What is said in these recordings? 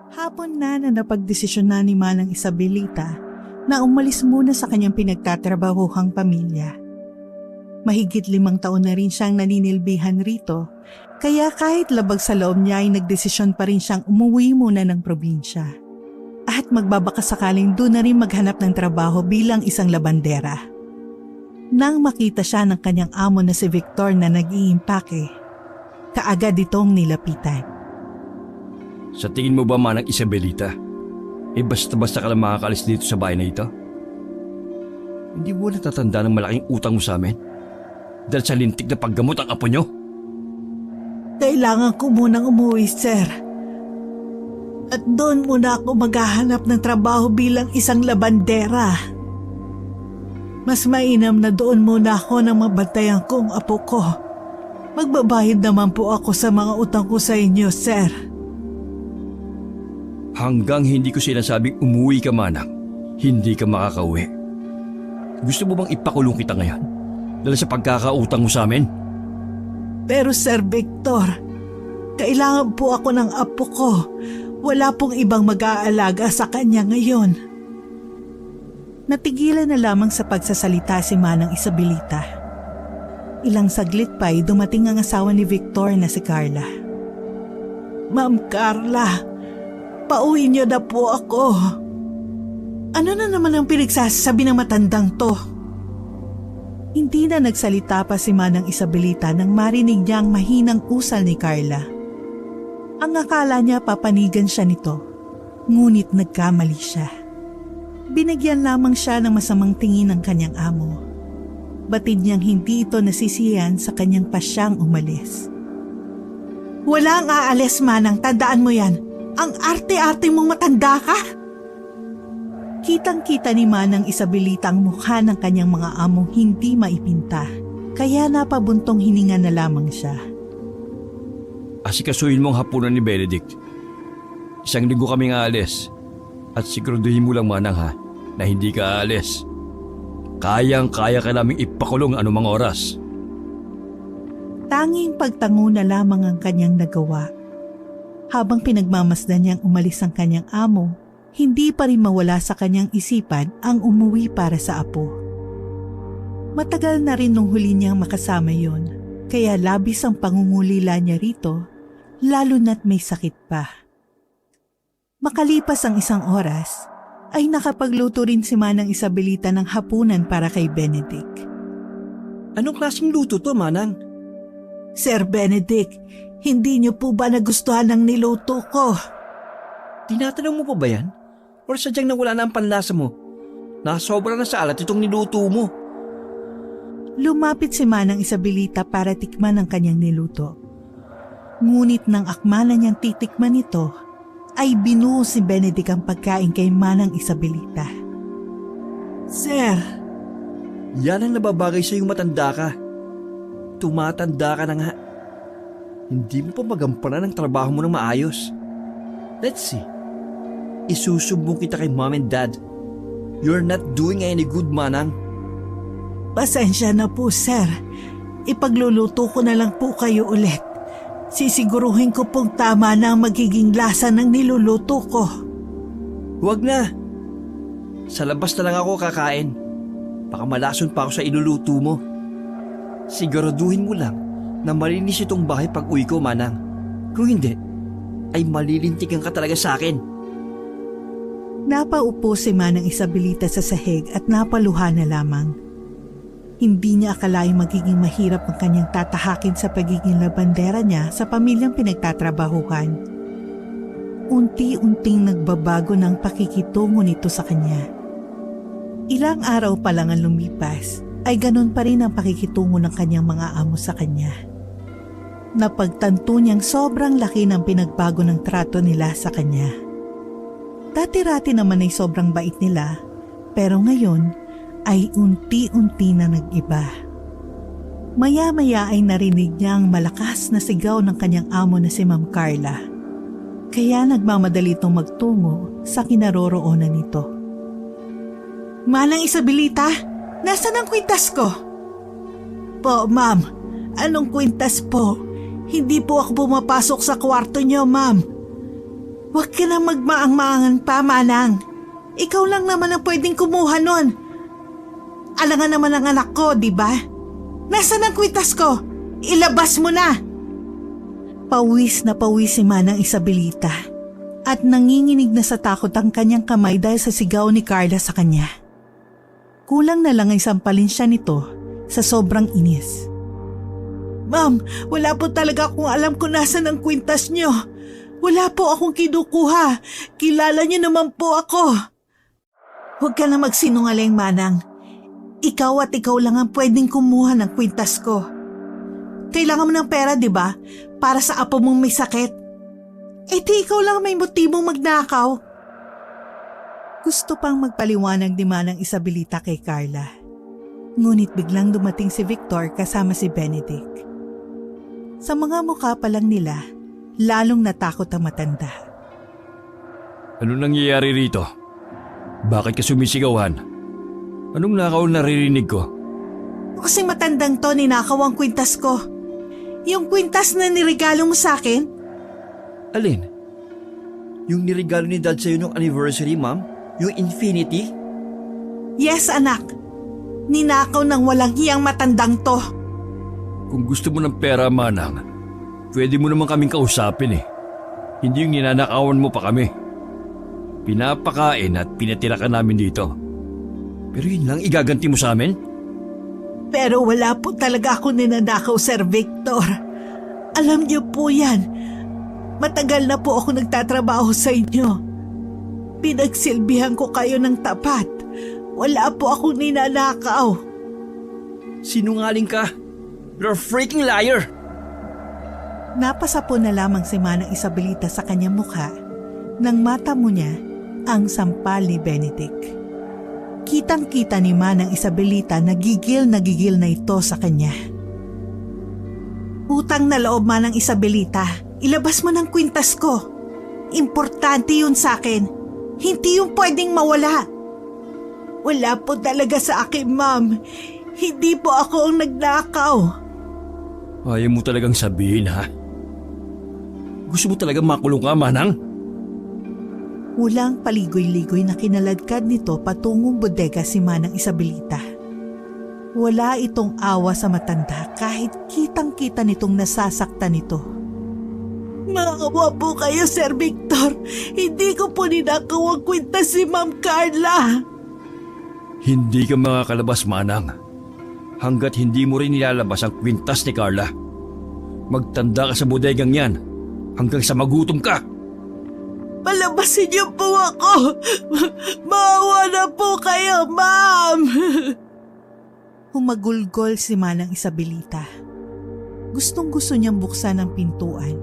Hapon na napagdesisyon na ni Manang Isabelita na umalis muna sa kanyang pinagtatrabahuhang pamilya. Mahigit 5 taon na rin siyang naninilbihan rito, kaya kahit labag sa loob niya ay nagdesisyon pa rin siyang umuwi muna ng probinsya. At magbabakasakaling doon na rin maghanap ng trabaho bilang isang labandera. Nang makita siya ng kanyang amo na si Victor na nag-iimpake, kaagad itong nilapitan. Sa tingin mo ba, Manang Isabelita, basta-basta ka lang makakalis dito sa bahay na ito? Hindi mo natatanda ng malaking utang mo sa amin? Dahil sa lintik na paggamot ang apo nyo? Kailangan ko munang umuwi, sir. At doon muna ako maghahanap ng trabaho bilang isang labandera. Mas mainam na doon muna ako nang mabantayan kong apo ko. Magbabayad naman po ako sa mga utang ko sa inyo, sir. Hanggang hindi ko sinasabing umuwi ka, Manang, hindi ka makakauwi. Gusto mo bang ipakulong kita ngayon? Dahil sa pagkakautang mo sa amin? Pero Sir Victor, kailangan po ako ng apo ko. Wala pong ibang mag-aalaga sa kanya ngayon. Natigilan na lamang sa pagsasalita si Manang Isabelita. Ilang saglit pa ay dumating ang asawa ni Victor na si Carla. Ma'am Carla, pauwi niyo na po ako. Ano na naman ang pinagsasabi ng matandang to? Hindi na nagsalita pa si Manang Isabelita nang marinig niya ang mahinang usal ni Carla. Ang akala niya papanigan siya nito, ngunit nagkamali siya. Binigyan lamang siya ng masamang tingin ng kanyang amo. Batid niyang hindi ito nasisiyan sa kanyang pasyang umalis. Walang aalis, Manang, tandaan mo yan. Ang arte-arte mong matanda ka. Kitang-kita ni Manang Isabelita ang mukha ng kanyang mga among hindi maipinta, kaya napabuntong hininga na lamang siya. Asikasuhin mo ang hapunan ni Benedict. 1 linggo kaming aalis. At siguraduhin mo lang, Manang, ha, na hindi ka aalis. Kayang-kaya ka naming ipakulong anumang oras. Tanging pagtango na lamang ang kanyang nagawa. Habang pinagmamasdan niyang umalis ang kanyang amo, hindi pa rin mawala sa kanyang isipan ang umuwi para sa apo. Matagal na rin nung huli niyang makasama yon, kaya labis ang pangungulila niya rito, lalo na't may sakit pa. Makalipas ang 1 oras, ay nakapagluto rin si Manang Isabelita ng hapunan para kay Benedict. Anong klaseng luto to, Manang? Sir Benedict, hindi niyo po ba nagustuhan ng niluto ko? Tinatanong mo pa ba yan? Or sadyang nawala na ang panlasa mo? Nasobra na sa alat itong niluto mo. Lumapit si Manang Isabelita para tikman ang kanyang niluto. Ngunit nang akmala niyang titikman ito, ay binuo si Benedict ang pagkain kay Manang Isabelita. Sir! Yan ang nababagay sa iyong matanda ka. Tumatanda ka na nga. Hindi mo pa magampanan ang trabaho mo ng maayos. Let's see. Isusumbong kita kay Mom and Dad. You're not doing any good, Manang. Pasensya na po, sir. Ipagluluto ko na lang po kayo ulit. Sisiguruhin ko pong tama na ang magiging lasa ng niluluto ko. Huwag na. Sa labas na lang ako kakain. Baka malason pa ako sa iluluto mo. Siguraduhin mo lang na malinis itong bahay pag uwi ko, Manang. Kung hindi, ay malilintikan ka talaga sa akin. Napaupo si Manang Isabelita sa sahig at napaluha na lamang. Hindi niya akalaing magiging mahirap ang kanyang tatahakin sa pagiging labandera niya sa pamilyang pinagtatrabahuhan. Unti-unting nagbabago ng pakikitungo nito sa kanya. Ilang araw pa lang ang lumipas, ay ganun pa rin ang pakikitungo ng kanyang mga amo sa kanya. Napagtanto niyang sobrang laki ng pinagbago ng trato nila sa kanya. Dati-rati naman ay sobrang bait nila, pero ngayon ay unti-unti na nag-iba. Maya-maya ay narinig niya ang malakas na sigaw ng kanyang amo na si Ma'am Carla. Kaya nagmamadali itong magtungo sa kinaroroonan nito. Manang Isabelita, nasaan ang kwintas ko? Po, ma'am. Anong kwintas po? Hindi po ako pumapasok sa kwarto niyo, ma'am. Huwag ka na magmaang-maangan pa, Manang. Ikaw lang naman ang pwedeng kumuha nun. Alangan naman ang anak ko, di ba? Nasaan ang kwitas ko? Ilabas mo na! Pawis na pawis si Manang Isabelita at nanginginig na sa takot ang kanyang kamay dahil sa sigaw ni Carla sa kanya. Kulang na lang ay sampalin siya nito sa sobrang inis. Ma'am, wala po talaga akong alam kung nasan ang kwintas niyo. Wala po akong kinukuha. Kilala niyo naman po ako. Huwag ka na magsinungaling, Manang. Ikaw at ikaw lang ang pwedeng kumuha ng kwintas ko. Kailangan mo ng pera, di ba? Para sa apo mong may sakit. Eh di ikaw lang may motibong magnakaw. Gusto pang magpaliwanag ni Manang Isabelita kay Carla. Ngunit biglang dumating si Victor kasama si Benedict. Sa mga mukha pa lang nila, lalong natakot ang matanda. Ano nangyayari rito? Bakit ka sumisigawan? Anong nakaw naririnig ko? Kasi matandang to, ninakaw ang kwintas ko. Yung kwintas na niregalo mo sa akin? Alin? Yung niregalo ni Dad sa'yo nung anniversary, Ma'am? Yung infinity? Yes, anak. Ninakaw ng walang hiyang matandang to. Kung gusto mo ng pera, Manang, pwede mo naman kaming kausapin eh. Hindi yung ninanakawan mo pa kami. Pinapakain at pinatira ka namin dito. Pero yun lang igaganti mo sa amin? Pero wala po talaga ako ninanakaw, Sir Victor. Alam niyo po yan. Matagal na po ako nagtatrabaho sa inyo. Pinagsilbihan ko kayo ng tapat. Wala po akong ninanakaw. Sinungaling ka. You're a freaking liar! Napasa po na lamang si Manang Isabelita sa kanyang mukha nang mata mo niya ang sampal ni Benedict. Kitang-kita ni Manang Isabelita na gigil na ito sa kanya. Utang na loob, Manang Isabelita. Ilabas mo ng kwintas ko. Importante yun sa akin. Hindi yung pwedeng mawala. Wala po talaga sa akin, Ma'am. Hindi po ako ang nagnakaw. Ayaw mo talagang sabihin, ha? Gusto mo talagang makulong ka, Manang? Walang paligoy-ligoy na kinaladkad nito patungong bodega si Manang Isabelita. Wala itong awa sa matanda kahit kitang-kita nitong nasasaktan nito. Maawa po kayo, Sir Victor. Hindi ko po ninakaw ang kwintas si Ma'am Carla. Hindi ka makakalabas, Manang. Hanggat hindi mo rin nilalabas ang kwintas ni Carla. Magtanda ka sa bodegang yan hanggang sa magutom ka. Palabasin niyo po ako. Maawa na po kayo, Ma'am. Humagulgol si Manang Isabelita. Gustong-gusto niyang buksan ang pintuan.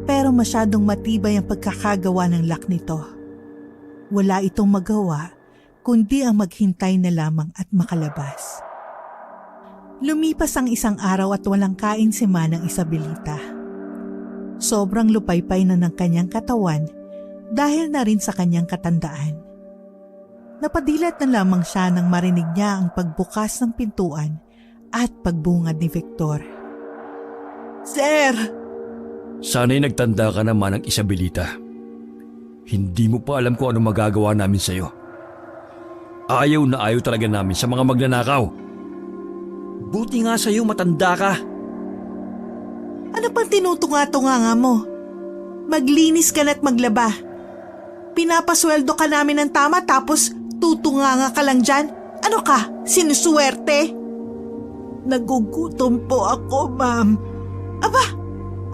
Pero masyadong matibay ang pagkakagawa ng lock nito. Wala itong magawa kundi ang maghintay na lamang at makalabas. Lumipas ang isang araw at walang kain si Manang Isabelita. Sobrang lupaypay na ng kanyang katawan dahil na rin sa kanyang katandaan. Napadilat na lamang siya nang marinig niya ang pagbukas ng pintuan at pagbungad ni Victor. Sir! Sana'y nagtanda ka na, Manang Isabelita. Hindi mo pa alam kung ano magagawa namin sa'yo. Ayaw na ayaw talaga namin sa mga magnanakaw. Buti nga sa'yo matanda ka. Ano pang tinutunga-tunga mo? Maglinis ka na't maglaba. Pinapasweldo ka namin ng tama tapos tutunganga ka lang dyan? Ano ka? Sinusuwerte? Nagugutom po ako, Ma'am. Aba,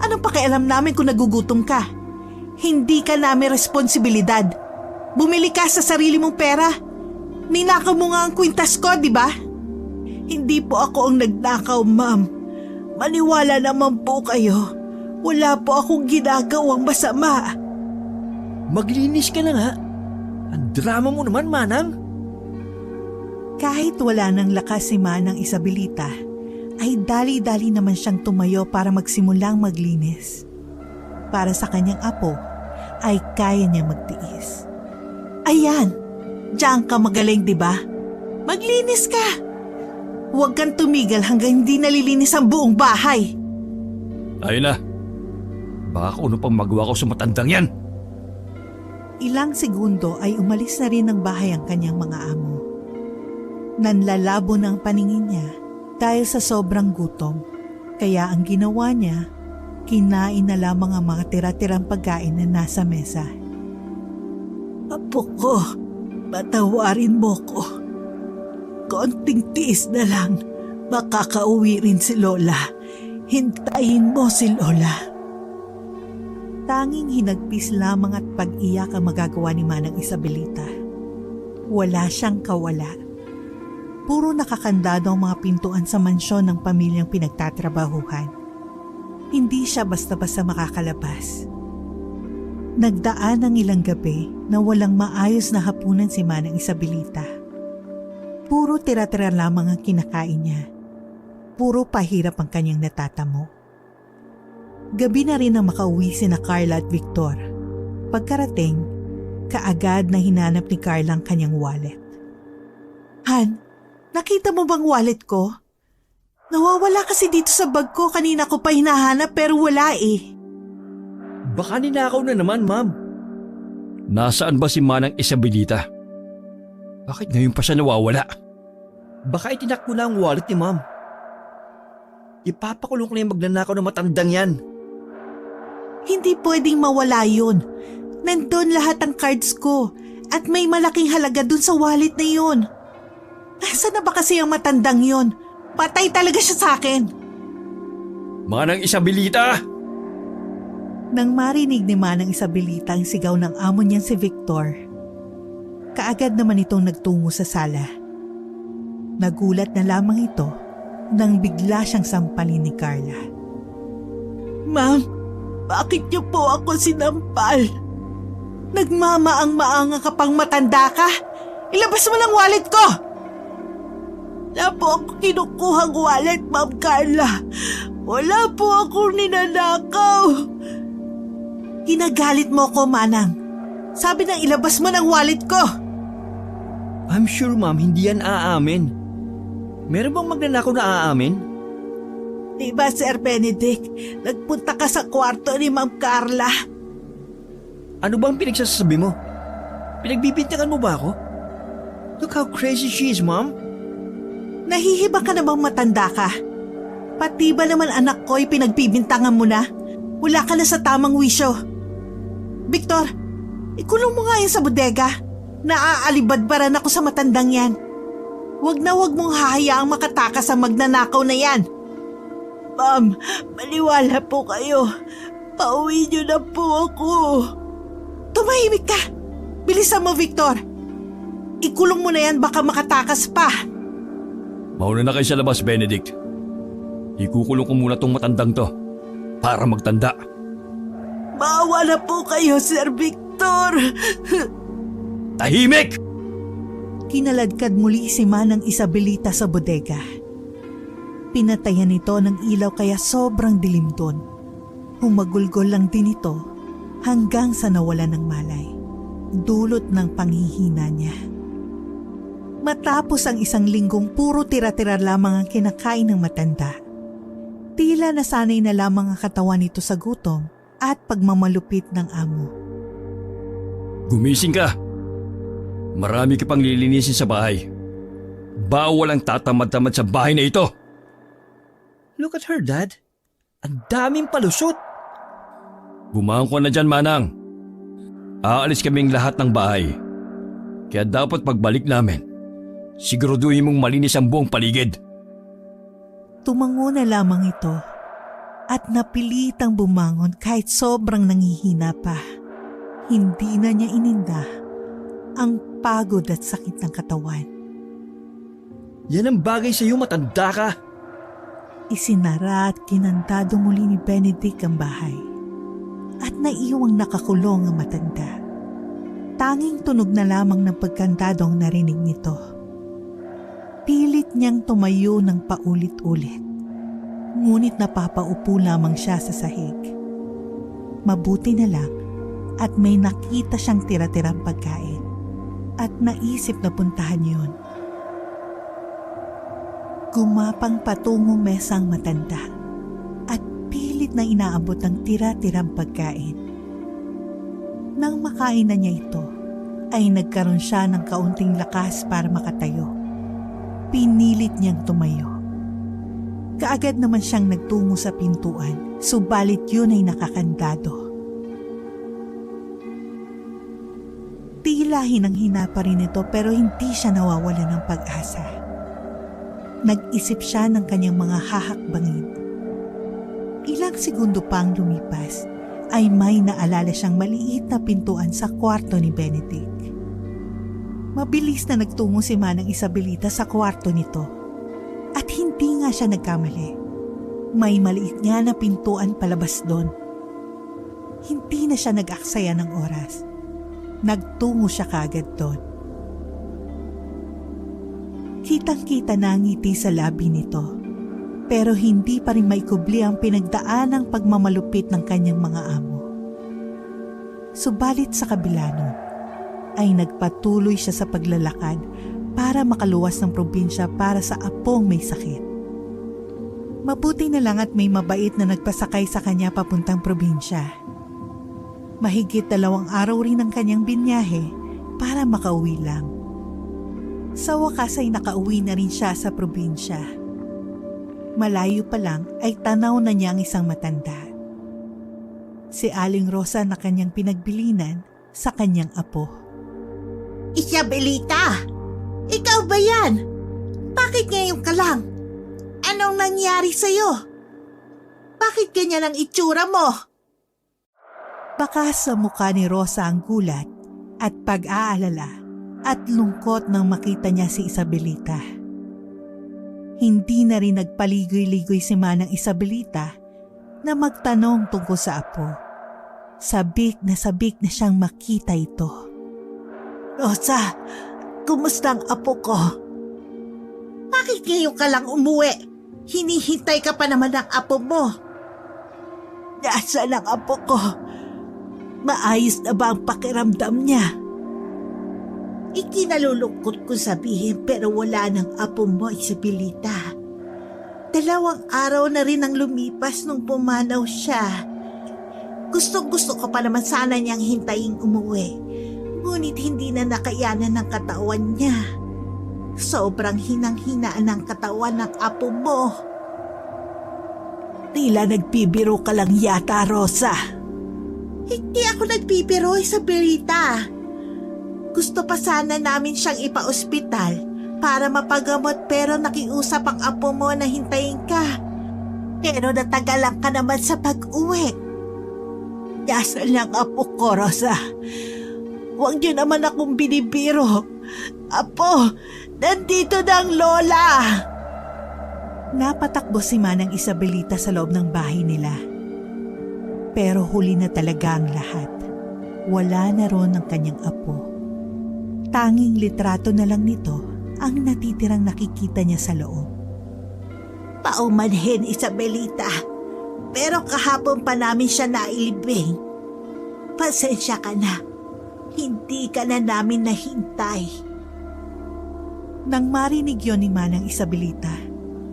anong pakialam namin kung nagugutom ka? Hindi ka namin responsibilidad. Bumili ka sa sarili mong pera. Ninakaw mo nga ang kwintas ko, di ba? Hindi po ako ang nagnakaw, Ma'am. Maniwala naman po kayo. Wala po akong ginagawang masama. Maglinis ka na nga. Ang drama mo naman, Manang. Kahit wala ng lakas si Manang Isabelita, ay dali-dali naman siyang tumayo para magsimulang maglinis. Para sa kanyang apo, ay kaya niya magtiis. Ayan, diyan ka magaling, di ba? Maglinis ka! Huwag kang tumigil hanggang hindi nalilinis ang buong bahay. Ayun na. Baka kung ano pang magawa ko sa matandang yan. Ilang segundo ay umalis na rin ng bahay ang kanyang mga amo. Nanlalabo na ang paningin niya dahil sa sobrang gutom, kaya ang ginawa niya, kinain na lamang ang mga tira-tirang pagkain na nasa mesa. Apo ko, patawarin mo ko. Konting tiis na lang, makakauwi rin si Lola. Hintayin mo si Lola. Tanging hinagpis lamang at pag-iyak ang magagawa ni Manang Isabelita. Wala siyang kawala. Puro nakakandado ang mga pintuan sa mansyon ng pamilyang pinagtatrabahuhan. Hindi siya basta-basta makakalabas. Nagdaan ang ilang gabi na walang maayos na hapunan si Manang Isabelita. Puro tira-tira lamang ang kinakain niya. Puro pahirap ang kanyang natatamo. Gabi na rin ang makauwi sina Carla at Victor. Pagkarating, kaagad na hinanap ni Carla ang kanyang wallet. Han, nakita mo bang wallet ko? Nawawala kasi dito sa bag ko, kanina ko pa hinahanap pero wala eh. Baka ninakaw na naman, ma'am. Nasaan ba si Manang Isabelita? Bakit ngayon pa siya nawawala? Baka itinakbo na ang wallet ni ma'am. Ipapakulong ko na yung magnanakaw ng matandang yan. Hindi pwedeng mawala yun. Nandun lahat ang cards ko at may malaking halaga dun sa wallet na yun. Nasaan na ba kasi ang matandang yun? Patay talaga siya sa akin. Manang Isabelita! Nang marinig ni Manang Isabelita ang sigaw ng amo niyang si Victor, kaagad naman itong nagtungo sa sala. Nagulat na lamang ito nang bigla siyang sampalin ni Carla. Ma'am, bakit niyo po ako sinampal? Nagmamaang-maanga ka pang matanda ka? Ilabas mo ng wallet ko! Wala po ako kinukuhang wallet, Ma'am Carla. Wala po ako ninanakaw. Ginagalit mo ko, Manang. Sabi nang ilabas mo ng wallet ko. I'm sure, ma'am, hindi yan aamin. Meron bang magnanakaw na aamin? Diba, Sir Benedict, nagpunta ka sa kwarto ni Ma'am Carla? Ano bang pinagsasabi mo? Pinagbibintangan mo ba ako? Look how crazy she is, ma'am. Nahihiba ka na bang matanda ka? Pati ba naman anak ko'y pinagbibintangan mo na? Wala ka na sa tamang wisyo. Victor, ikulong mo nga yan sa bodega. Naaalibadbaran ako sa matandang yan. Huwag na huwag mong hahayaang makatakas ang magnanakaw na yan. Ma'am, maniwala po kayo. Pauwi niyo na po ako. Tumahimik ka. Bilisan mo, Victor. Ikulong mo na yan, baka makatakas pa. Mauna na kayo sa labas, Benedict. Ikukulong ko muna tong matandang to para magtanda. Maawa na po kayo, Sir Victor. Tahimik! Kinaladkad muli si Manang Isabelita sa bodega. Pinatayan ito ng ilaw kaya sobrang dilim doon. Humagulgol lang din ito hanggang sa nawala ng malay. Dulot ng panghihina niya. Matapos ang isang linggong puro tira-tira lamang ang kinakain ng matanda. Tila nasanay na lamang ang katawan nito sa gutom at pagmamalupit ng amo. Gumising ka! Marami ka pang lilinisin sa bahay. Bawal ang tatamad-tamad sa bahay na ito. Look at her, Dad. Ang daming palusot. Bumangon ka na dyan, Manang. Aalis kaming lahat ng bahay. Kaya dapat pagbalik namin, siguraduhin mong malinis ang buong paligid. Tumango na lamang ito at napilitang bumangon kahit sobrang nanghihina pa. Hindi na niya ininda ang pagod at sakit ng katawan. Yan ang bagay sa iyo, matanda ka. Isinara at kinantado muli ni Benedict ang bahay at naiwang nakakulong ang matanda. Tanging tunog na lamang ng pagkantado ang narinig nito. Pilit niyang tumayo ng paulit-ulit, ngunit napapaupo lamang siya sa sahig. Mabuti na lang at may nakita siyang tira-tirang pagkain at naisip na puntahan yun. Gumapang patungong mesang matanda at pilit na inaabot ang tira-tirang pagkain. Nang makain na niya ito, ay nagkaroon siya ng kaunting lakas para makatayo. Pinilit niyang tumayo. Kaagad naman siyang nagtungo sa pintuan, subalit yun ay nakakandado. Tila hinang-hina pa rin ito pero hindi siya nawawala ng pag-asa. Nag-isip siya ng kanyang mga hahakbangin. Ilang segundo pang lumipas ay may naalala siyang maliit na pintuan sa kwarto ni Benedict. Mabilis na nagtungo si Manang Isabelita sa kwarto nito. At hindi nga siya nagkamali. May maliit nga na pintuan palabas doon. Hindi na siya nag-aksaya ng oras. Nagtungo siya kaagad doon. Kitang-kita na ang ngiti sa labi nito. Pero hindi pa rin maikubli ang pinagdaanang pagmamalupit ng kanyang mga amo. Subalit sa kabila nun, ay nagpatuloy siya sa paglalakad para makaluwas ng probinsya para sa apong may sakit. Mabuti na lang at may mabait na nagpasakay sa kanya papuntang probinsya. Mahigit 2 araw rin ang kanyang binyahe para makauwi lang. Sa wakas ay nakauwi na rin siya sa probinsya. Malayo pa lang ay tanaw na niya ang isang matanda. Si Aling Rosa na kanyang pinagbilinan sa kanyang apo. Isabelita! Ikaw ba yan? Bakit ngayon ka lang? Anong nangyari sa'yo? Bakit ganyan ang itsura mo? Baka sa mukha ni Rosa ang gulat at pag-aalala at lungkot nang makita niya si Isabelita. Hindi na rin nagpaligoy-ligoy si Manang Isabelita na magtanong tungkol sa apo. Sabik na siyang makita ito. Rosa, kumusta ang apo ko? Bakit ngayon ka lang umuwi? Hinihintay ka pa naman ng apo mo. Nasaan ang apo ko? Maayos na ba ang pakiramdam niya? Ikinalulungkot ko sabihin pero wala ng apo mo, Isabelita. 2 araw na rin ang lumipas nung pumanaw siya. Gustong-gusto ko pa naman sana niyang hintayin umuwi. Ngunit hindi na nakayanan ng katawan niya. Sobrang hinang-hinaan ng katawan ng apo mo. Tila nagbibiro ka lang yata, Rosa. Hindi ako nagbibiro, Isabelita. Gusto pa sana namin siyang ipa-ospital para mapagamot pero nakiusap ang apo mo na hintayin ka. Pero natagalan ka naman sa pag-uwi. Nasaan ang apo ko, Rosa? Huwag niyo naman akong binibiro. Apo, nandito na ang lola! Napatakbo si Manang Isabelita sa loob ng bahay nila. Pero huli na talaga ang lahat. Wala na ron ang kanyang apo. Tanging litrato na lang nito ang natitirang nakikita niya sa loob. Paumanhin, Isabelita. Pero kahapon pa namin siya nailibing. Pasensya ka na. Hindi ka na namin nahintay. Nang marinig yon ni Manang Isabelita,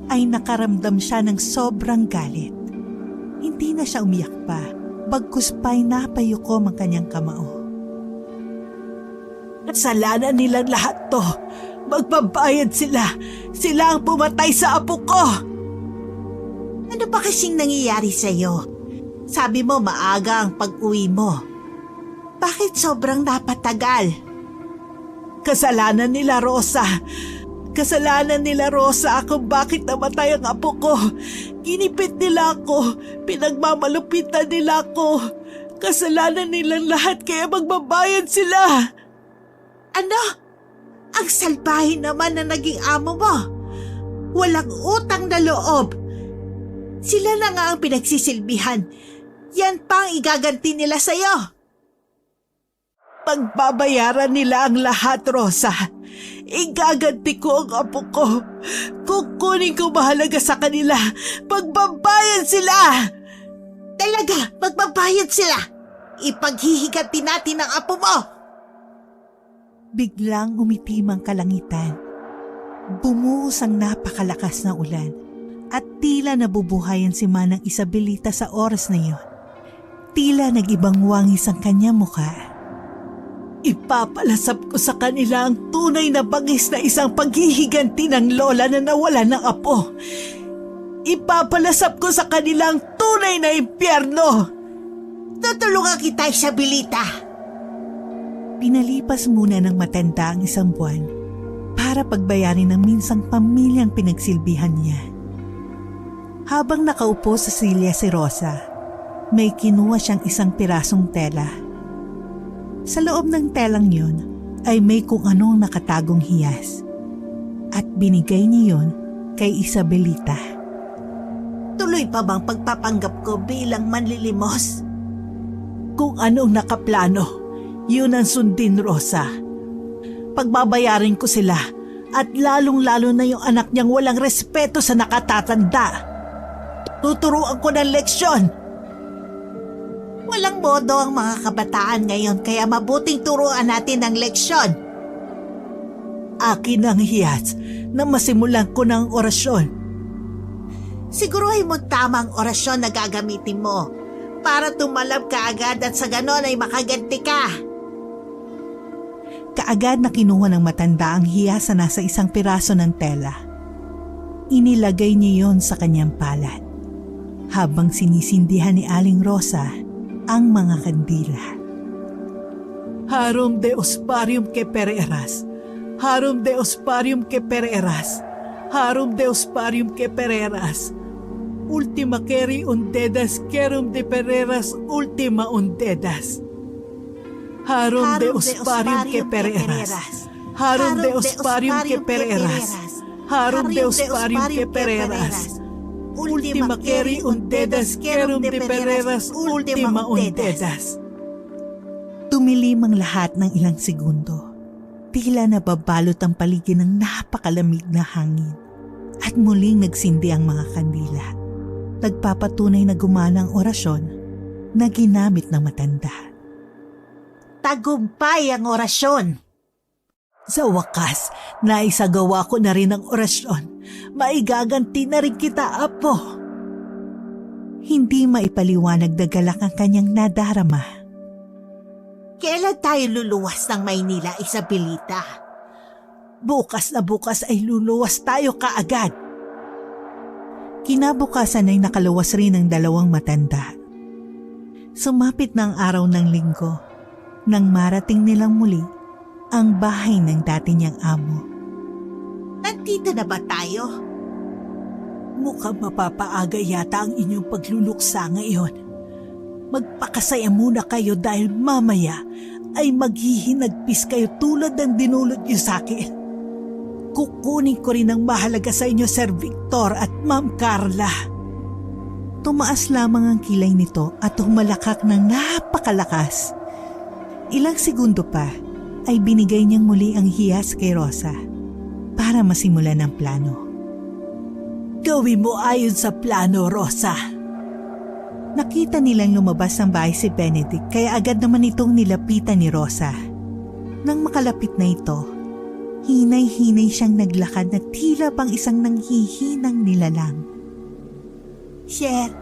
ay nakaramdam siya ng sobrang galit. Hindi na siya umiyak pa, bagkus pa'y napayukom ang kanyang kamao. Kasalanan nilang lahat to. Magbabayad sila. Sila ang pumatay sa apo ko. Ano ba kasing nangyayari sa'yo? Sabi mo maaga ang pag-uwi mo. Bakit sobrang napatagal? Kasalanan nila, Rosa. Kasalanan nila, Rosa, kung bakit namatay ang apo ko. Ginipit nila ako. Pinagmamalupitan nila ako. Kasalanan nilang lahat kaya magbabayad sila. Ano? Ang salbahe naman na naging amo mo. Walang utang na loob. Sila na nga ang pinagsisilbihan. Yan pa ang igaganti nila sa'yo. Pagbabayaran nila ang lahat, Rosa. Igaganti ko ang apo ko. Kukunin ko mahalaga sa kanila. Pagbabayad sila! Talaga, magbabayad sila. Ipaghihiganti natin ang apo mo. Biglang umitim ang kalangitan. Bumuhos ang napakalakas na ulan at tila nabubuhayan si Manang Isabelita sa oras na iyon. Tila nag-ibang wangis ang kanyang mukha. Ipapalasap ko sa kanila ang tunay na bagis na isang paghihiganti ng lola na nawala ng apo. Ipapalasap ko sa kanila ang tunay na impyerno. Tutulungan kita, Isabelita. Pinalipas muna ng matanda ang isang buwan para pagbayarin ng minsang pamilyang pinagsilbihan niya. Habang nakaupo sa silya si Rosa, may kinuha siyang isang pirasong tela. Sa loob ng telang yun ay may kung anong nakatagong hiyas at binigay niya yun kay Isabelita. Tuloy pa bang pagpapanggap ko bilang manlilimos? Kung anong nakaplano, yun ang sundin, Rosa. Pagbabayarin ko sila at lalong-lalo na yung anak niyang walang respeto sa nakatatanda. Tuturuan ko ng leksyon. Walang bodo ang mga kabataan ngayon kaya mabuting turuan natin ng leksyon. Akin ang hiyas na masimulan ko ng orasyon. Siguruhin mo tamang orasyon na gagamitin mo para tumalab ka agad at sa ganon ay makaganti ka. Kaagad na kinuha ng matanda ang hiyas na nasa isang piraso ng tela. Inilagay niya yon sa kanyang palad habang sinisindihan ni Aling Rosa ang mga kandila. Harum de osparium que pereras, harum de osparium que pereras, harum de osparium que pereras, ultima queri undedas querum de pereras ultima undedas. Harum de osparium que pereras, harum de osparium que pereras, harum de osparium que pereras, ultima queri undedas querum de pereras ultima undedas. Tumilim ang lahat ng ilang segundo. Tila nababalot ang paligid ng napakalamig na hangin at muling nagsindi ang mga kandila. Nagpapatunay na gumana ang orasyon na ginamit ng matanda. Tagumpay ang orasyon. Sa wakas, naisagawa ko na rin ang orasyon. Maigaganti na rin kita, Apo. Hindi maipaliwanag na galak ang kanyang nadarama. Kailan tayo luluwas ng Maynila, Isabelita? Bukas na bukas ay luluwas tayo kaagad. Kinabukasan ay nakaluwas rin ang dalawang matanda. Sumapit na ang araw ng linggo nang marating nilang muli ang bahay ng dati niyang amo. Nandito na ba tayo? Mukhang mapapaaga yata ang inyong pagluluksa ngayon. Magpakasaya muna kayo dahil mamaya ay maghihinagpis kayo tulad ng dinulot niyo sa akin. Kukunin ko rin ang mahalaga sa inyo, Sir Victor at Ma'am Carla. Tumaas lamang ang kilay nito at humalakak ng napakalakas. Ilang segundo pa ay binigay niyang muli ang hiyas kay Rosa para masimulan ang plano. Gawin mo ayon sa plano, Rosa. Nakita nilang lumabas ng bahay si Benedict kaya agad naman itong nilapitan ni Rosa. Nang makalapit na ito, hinay-hinay siyang naglakad na tila pang isang nanghihinang nilalang. Sir,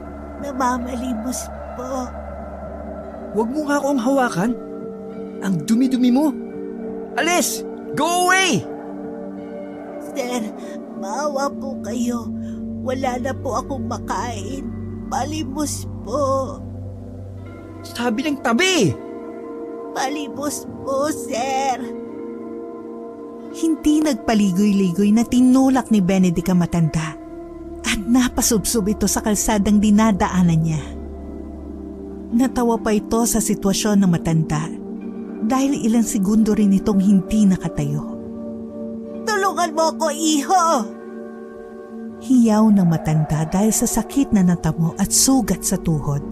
namamalimos po. Huwag mo nga akong hawakan. Ang dumi-dumi mo. Alis! Go away! Sir, maawa po kayo. Wala na po akong makain. Palimos po. Sabi ng tabi! Palimos po, sir. Hindi nagpaligoy-ligoy na tinulak ni Benedict ang matanda at napasubsob ito sa kalsadang dinadaanan niya. Natawa pa ito sa sitwasyon ng matanda dahil ilang segundo rin itong hindi nakatayo. Tulungan mo ako, iho! Hiyaw ng matanda dahil sa sakit na natamo at sugat sa tuhod.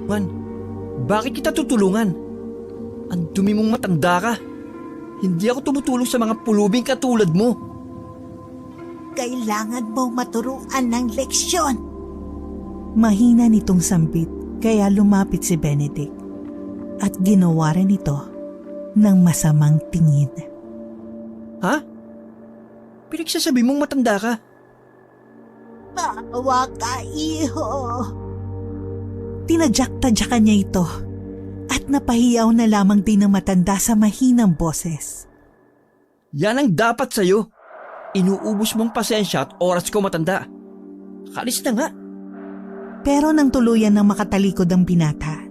Juan, bakit kita tutulungan? Ang dumi mong matanda ka. Hindi ako tumutulong sa mga pulubing katulad mo. Kailangan mo maturuan ng leksyon. Mahina nitong sambit kaya lumapit si Benedict at ginawa rin ito ng masamang tingin. Ha? Pinagsasabi mong matanda ka? Maawa ka, iho. Tinadyak-tadyakan niya ito at Ngunit napahiyaw na lamang din ng matanda sa mahinang boses. Yan ang dapat sa'yo. Inuubos mong pasensya at oras ko, matanda. Kalis na nga. Pero nang tuluyan ng makatalikod ang binata,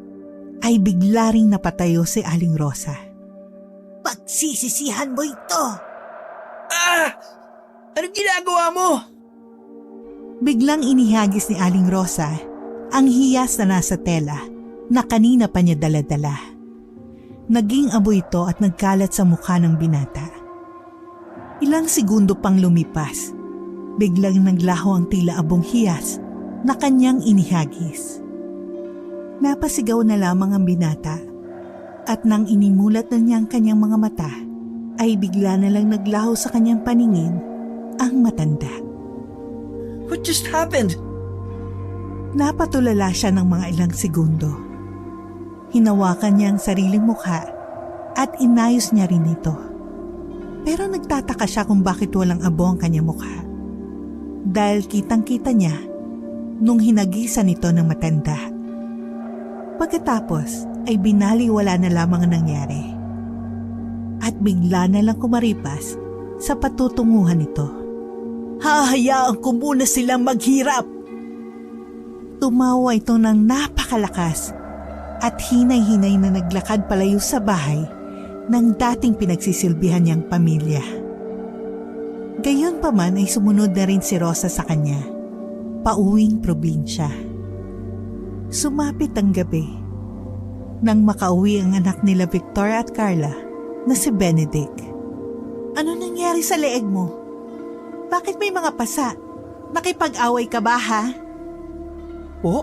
ay bigla ring napatayo si Aling Rosa. Pagsisisihan mo ito. Ah! Anong ginagawa mo? Biglang inihagis ni Aling Rosa ang hiyas na nasa tela na kanina pa niya dala-dala. Naging abo ito at nagkalat sa mukha ng binata. Ilang segundo pang lumipas, biglang naglaho ang tila abong hiyas na kanyang inihagis. Napasigaw na lamang ang binata at nang inimulat na niya ang kanyang mga mata, ay bigla na lang naglaho sa kanyang paningin ang matanda. What just happened? Napatulala siya ng mga ilang segundo. Hinawakan niya ang sariling mukha at inayos niya rin ito. Pero nagtataka siya kung bakit walang abo ang kanyang mukha. Dahil kitang-kita niya nung hinagisan ito ng matanda. Pagkatapos ay binaliwala na lamang ang nangyari. At bigla na lang kumaripas sa patutunguhan nito. Hahayaan ko muna silang maghirap. Tumawa ito ng napakalakas at hinay-hinay na naglakad palayo sa bahay ng dating pinagsisilbihan niyang pamilya. Gayunpaman ay sumunod na rin si Rosa sa kanya, pauwing probinsya. Sumapit ang gabi nang makauwi ang anak nila Victor at Carla na si Benedict. Ano nangyari sa leeg mo? Bakit may mga pasa? Nakipag-away ka ba, ha? Po?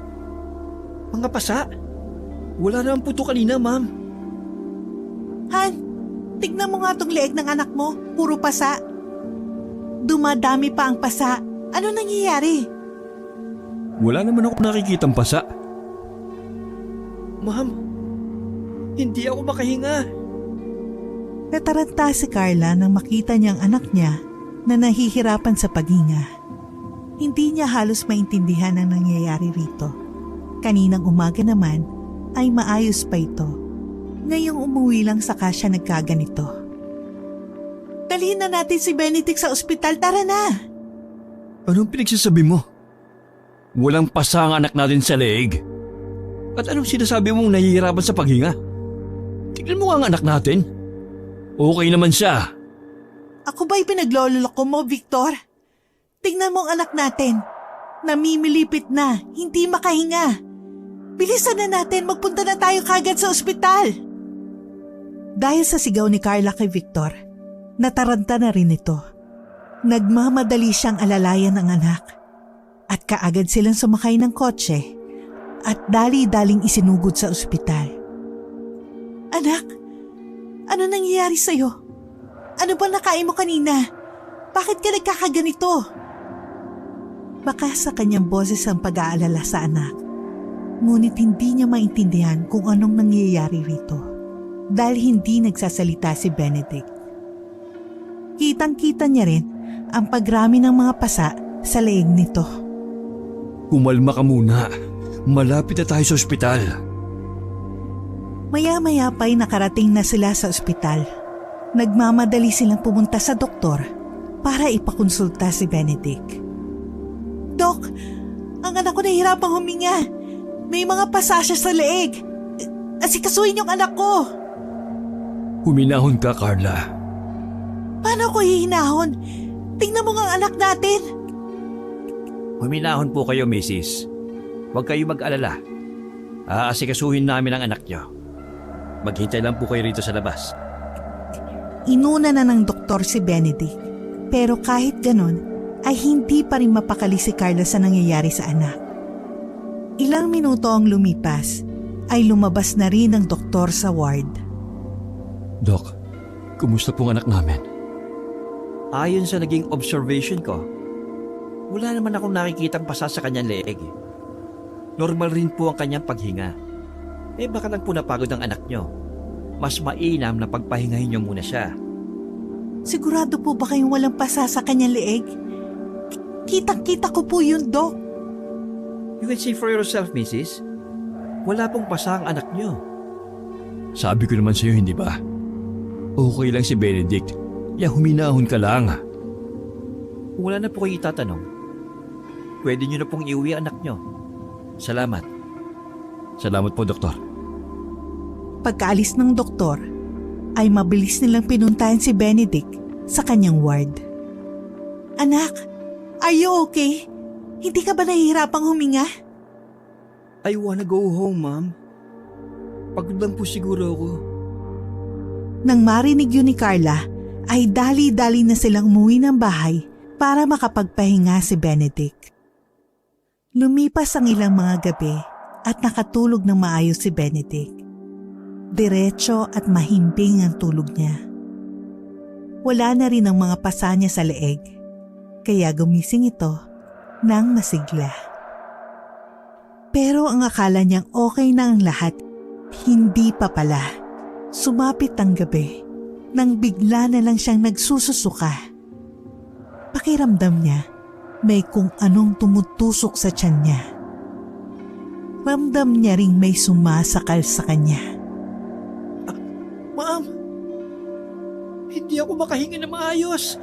Mga pasa? Wala namang puto kanina, ma'am. Han, tignan mo nga tong leeg ng anak mo. Puro pasa. Dumadami pa ang pasa. Ano nangyayari? Wala naman ako nakikitang pasa. Ma'am, hindi ako makahinga. Nataranta si Carla nang makita niyang anak niya na nahihirapan sa paghinga. Hindi niya halos maintindihan ang nangyayari rito. Kaninang umaga naman ay maayos pa ito. Ngayong umuwi lang saka siya nagkaganito. Dalhin na natin si Benedict sa ospital. Tara na! Anong pinagsasabi mo? Walang pasa ang anak natin sa leeg. At anong sinasabi mong nahihirapan sa paghinga? Tignan mo nga ang anak natin. Okay naman siya. Ako ba'y pinagloloko mo, Victor? Tingnan mo ang anak natin. Namimilipit na, hindi makahinga. Bilisan na natin, magpunta na tayo kagad sa ospital. Dahil sa sigaw ni Carla kay Victor, nataranta na rin ito. Nagmamadali siyang alalayan ang anak at kaagad silang sumakay ng kotse at dali-daling isinugod sa ospital. Anak, ano nangyayari sa'yo? Ano ba nakain mo kanina? Bakit ka nagkakaganito? Baka sa kanyang boses ang pag-aalala sa anak. Ngunit hindi niya maintindihan kung anong nangyayari rito dahil hindi nagsasalita si Benedict. Kitang-kita niya rin ang pagrami ng mga pasa sa leeg nito. Kumalma ka muna. Malapit na tayo sa ospital. Maya-maya pa'y nakarating na sila sa ospital. Nagmamadali silang pumunta sa doktor para ipakonsulta si Benedict. Dok, ang anak ko nahihirapang huminga. May mga pasa siya sa leeg. Asikasuhin yung anak ko. Huminahon ka, Carla. Paano ko hihinahon? Tingnan mo nga ang anak natin. Huminahon po kayo, Mrs. Huwag kayo mag-alala. Aasikasuhin namin ang anak niyo. Maghintay lang po kayo rito sa labas. Inuna na ng doktor si Benedict, pero kahit ganon ay hindi pa rin mapakali si Carla sa nangyayari sa anak. Ilang minuto ang lumipas ay lumabas na rin ang doktor sa ward. Dok, kumusta pong anak namin? Ayon sa naging observation ko, wala naman akong nakikitang pasa sa kanyang leeg. Normal rin po ang kanyang paghinga. Baka lang po napagod ang anak nyo. Mas mainam na pagpahingahin nyo muna siya. Sigurado po ba kayong walang pasa sa kanyang leeg? Kitang-kita ko po yun, Dok. You can see for yourself, Mrs. Wala pong pasa ang anak nyo. Sabi ko naman sa'yo, hindi ba? Okay lang si Benedict. Kaya huminahon ka lang. Kung wala na po kayo itatanong, pwede nyo na pong iuwi ang anak nyo. Salamat. Salamat po, Doktor. Pagkaalis ng doktor, ay mabilis nilang pinuntahan si Benedict sa kanyang ward. Anak, are you okay? Hindi ka ba nahihirapang huminga? I wanna go home, Ma'am. Pagod lang po siguro ako. Nang marinig yun ni Carla, ay dali-dali na silang umuwi ng bahay para makapagpahinga si Benedict. Lumipas ang ilang mga gabi at nakatulog ng maayos si Benedict. Diretso at mahimbing ang tulog niya. Wala na rin ang mga pasa niya sa leeg, kaya gumising ito nang masigla. Pero ang akala niyang okay na ang lahat, hindi pa pala. Sumapit ang gabi nang bigla na lang siyang nagsususuka. Pakiramdam niya may kung anong tumutusok sa tiyan niya. Ramdam niya ring may sumasakal sa kanya. Ma'am, hindi ako makahinga na maayos.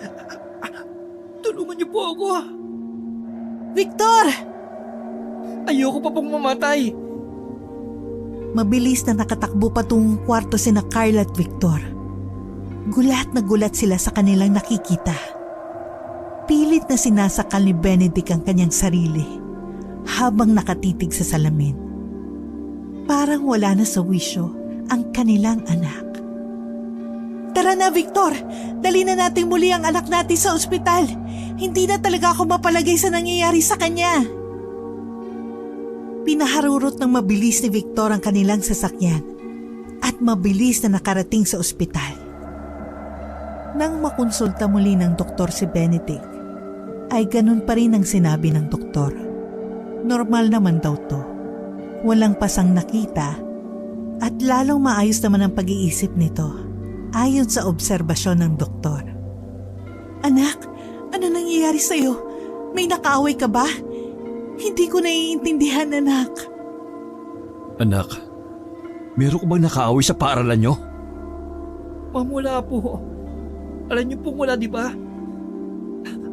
Tulungan niyo po ako. Victor! Ayoko pa pong mamatay. Mabilis na nakatakbo patungong kwarto sina Carla at Victor. Gulat na gulat sila sa kanilang nakikita. Pilit na sinasakal ni Benedict ang kanyang sarili habang nakatitig sa salamin. Parang wala na sa wisyo ang kanilang anak. Tara na, Victor! Dali na natin muli ang anak natin sa ospital. Hindi na talaga ako mapalagay sa nangyayari sa kanya. Pinaharurot ng mabilis ni Victor ang kanilang sasakyan at mabilis na nakarating sa ospital. Nang makonsulta muli ng doktor si Benedict, ay ganun pa rin ang sinabi ng doktor. Normal naman daw to. Walang pasang nakita at lalong maayos naman ang pag-iisip nito ayon sa obserbasyon ng doktor. Anak, ano nangyayari sa'yo? May nakaaway ka ba? Hindi ko naiintindihan, anak. Anak, meron ko bang nakaaway sa paaralan nyo? Ma'am, wala po. Alam niyo pong wala, di ba?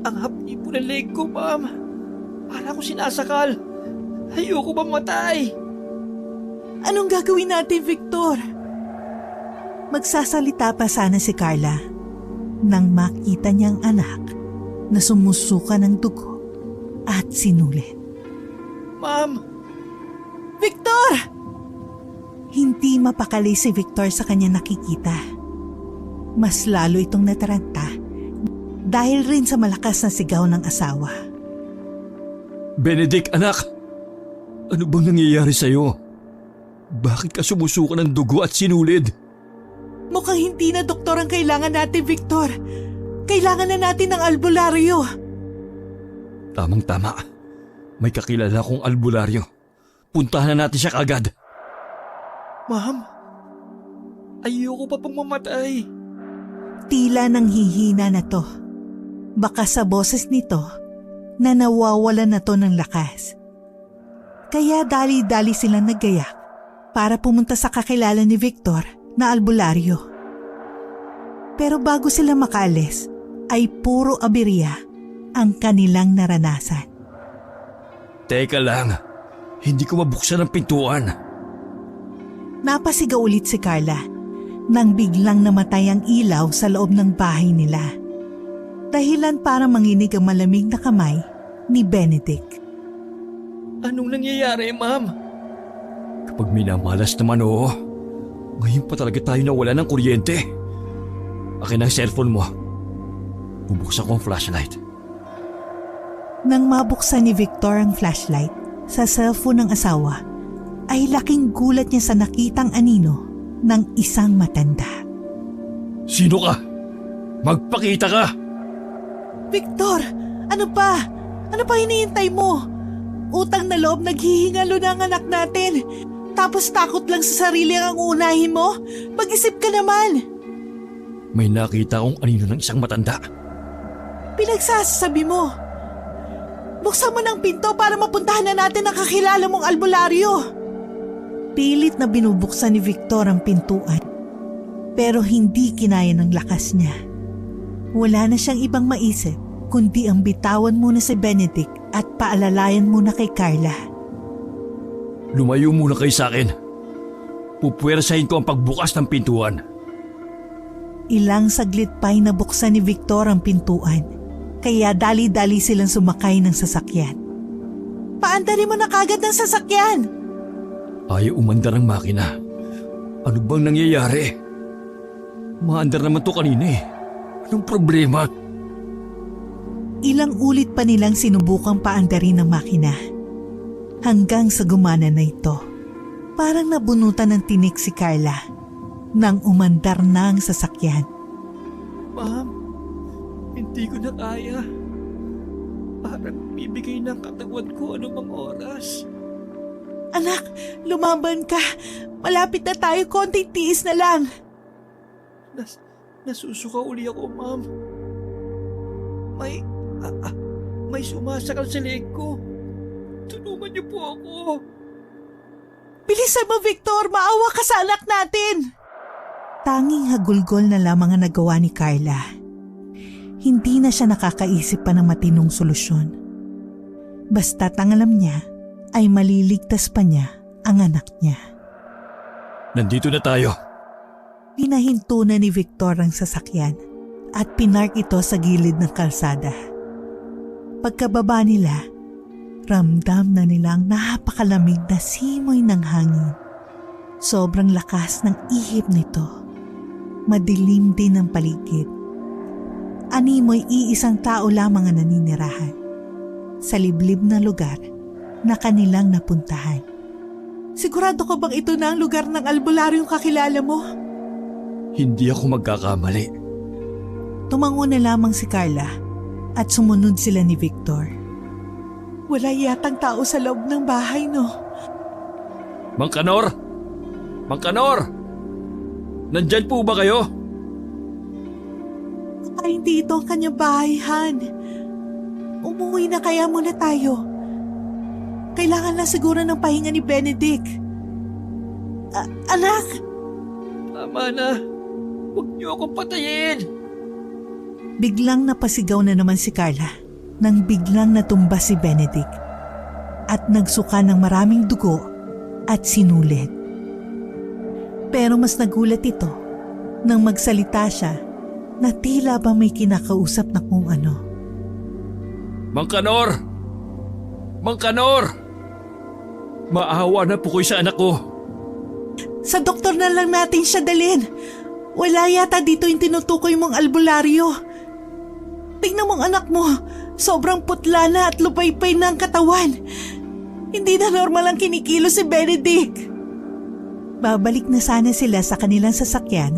Ang hapdi po ng leg ko, ma'am. Para ko sinasakal. Ayoko bang matay? Anong gagawin natin, Victor? Magsasalita pa sana si Carla nang makita niyang anak na sumusuka ng dugo at sinulit. Ma'am! Victor! Hindi mapakali si Victor sa kanya nakikita. Mas lalo itong nataranta dahil rin sa malakas na sigaw ng asawa. Benedict, anak! Ano bang nangyayari sa'yo? Bakit ka sumusuka ng dugo at sinulid? Mukhang hindi na doktor ang kailangan natin, Victor. Kailangan na natin ng albularyo. Tamang-tama. May kakilala kong albularyo. Puntahan na natin siya kaagad. Ma'am, ayoko pa pong mamatay. Tila nang hihina na to. Baka sa boses nito na nawawalan na to ng lakas. Kaya dali-dali silang naggayak para pumunta sa kakilala ni Victor na albularyo. Pero bago sila makaalis, ay puro aberya ang kanilang naranasan. Teka lang, hindi ko mabuksan ang pintuan. Napasigaw ulit si Carla nang biglang namatay ang ilaw sa loob ng bahay nila. Dahilan para manginig ang malamig na kamay ni Benedict. Anong nangyayari, ma'am? Kapag minamalas naman, oo. Ngayon pa talaga tayo nawala ng kuryente. Akin ang cellphone mo. Bubuksan ko ang flashlight. Nang mabuksan ni Victor ang flashlight sa cellphone ng asawa, ay laking gulat niya sa nakitang anino ng isang matanda. Sino ka? Magpakita ka! Victor! Ano pa? Ano pa hinihintay mo? Utang na loob, naghihingalo na ang anak natin. Tapos takot lang sa sarili ang unahin mo? Mag-isip ka naman! May nakita akong anino ng isang matanda. Pinagsasabi mo. Buksan mo ng pinto para mapuntahan na natin ang kakilala mong albularyo. Pilit na binubuksan ni Victor ang pintuan. Pero hindi kinaya ng lakas niya. Wala na siyang ibang maisip kundi ang bitawan muna si Benedict at paalalayan muna kay Carla. Lumayo muna kayo sa akin. Pupwersahin ko ang pagbukas ng pintuan. Ilang saglit pa'y nabuksan ni Victor ang pintuan. Kaya dali-dali silang sumakay ng sasakyan. Paandarin mo na kagad ng sasakyan! Ayaw umandar ang makina. Ano bang nangyayari? Maandar naman to kanina eh. Anong problema? Ilang ulit pa nilang sinubukang paandarin ang makina. Hanggang sa gumana na ito. Parang nabunutan ng tinik si Carla nang umandar na ang sasakyan. Ma'am, hindi ko na kaya. Parang bibigay ng katawan ko anumang oras. Anak, lumaban ka. Malapit na tayo, konting tiis na lang. Nasusuka uli ako, ma'am. May sumasakal sa leeg ko. Tulungan niyo po ako. Bilisan mo, Victor! Maawa ka sa anak natin! Tanging hagulgol na lamang ang nagawa ni Carla. Hindi na siya nakakaisip pa ng matinong solusyon. Basta't ang alam niya ay maliligtas pa niya ang anak niya. Nandito na tayo. Pinahinto na ni Victor ang sasakyan at pinark ito sa gilid ng kalsada. Pagkababa nila, ramdam na nilang napakalamig na simoy ng hangin. Sobrang lakas ng ihip nito. Madilim din ang paligid. Animoy iisang tao lamang ang naninirahan sa liblib na lugar na kanilang napuntahan. Sigurado ka bang ito na ang lugar ng albularyong kakilala mo? Hindi ako magkakamali. Tumango na lamang si Carla at sumunod sila ni Victor. Wala yatang tao sa loob ng bahay, no? Mang Kanor! Mang Kanor! Nandyan po ba kayo? Ay, hindi ito ang kanyang bahay, Han. Umuwi na kaya muna tayo. Kailangan lang siguro ng pahinga ni Benedict. Anak! Tama na. Huwag niyo akong patayin. Biglang napasigaw na naman si Carla nang biglang natumba si Benedict at nagsuka ng maraming dugo at sinulit. Pero mas nagulat ito nang magsalita siya na tila ba may kinakausap na kung ano. Mang Kanor! Mang Kanor! Maawa na po kayo sa anak ko. Sa doktor na lang natin siya dalhin. Wala yata dito yung tinutukoy mong albularyo. Tingnan mong anak mo. Sobrang putla na at lupaypay na ang katawan. Hindi na normal ang kinikilo si Benedict. Babalik na sana sila sa kanilang sasakyan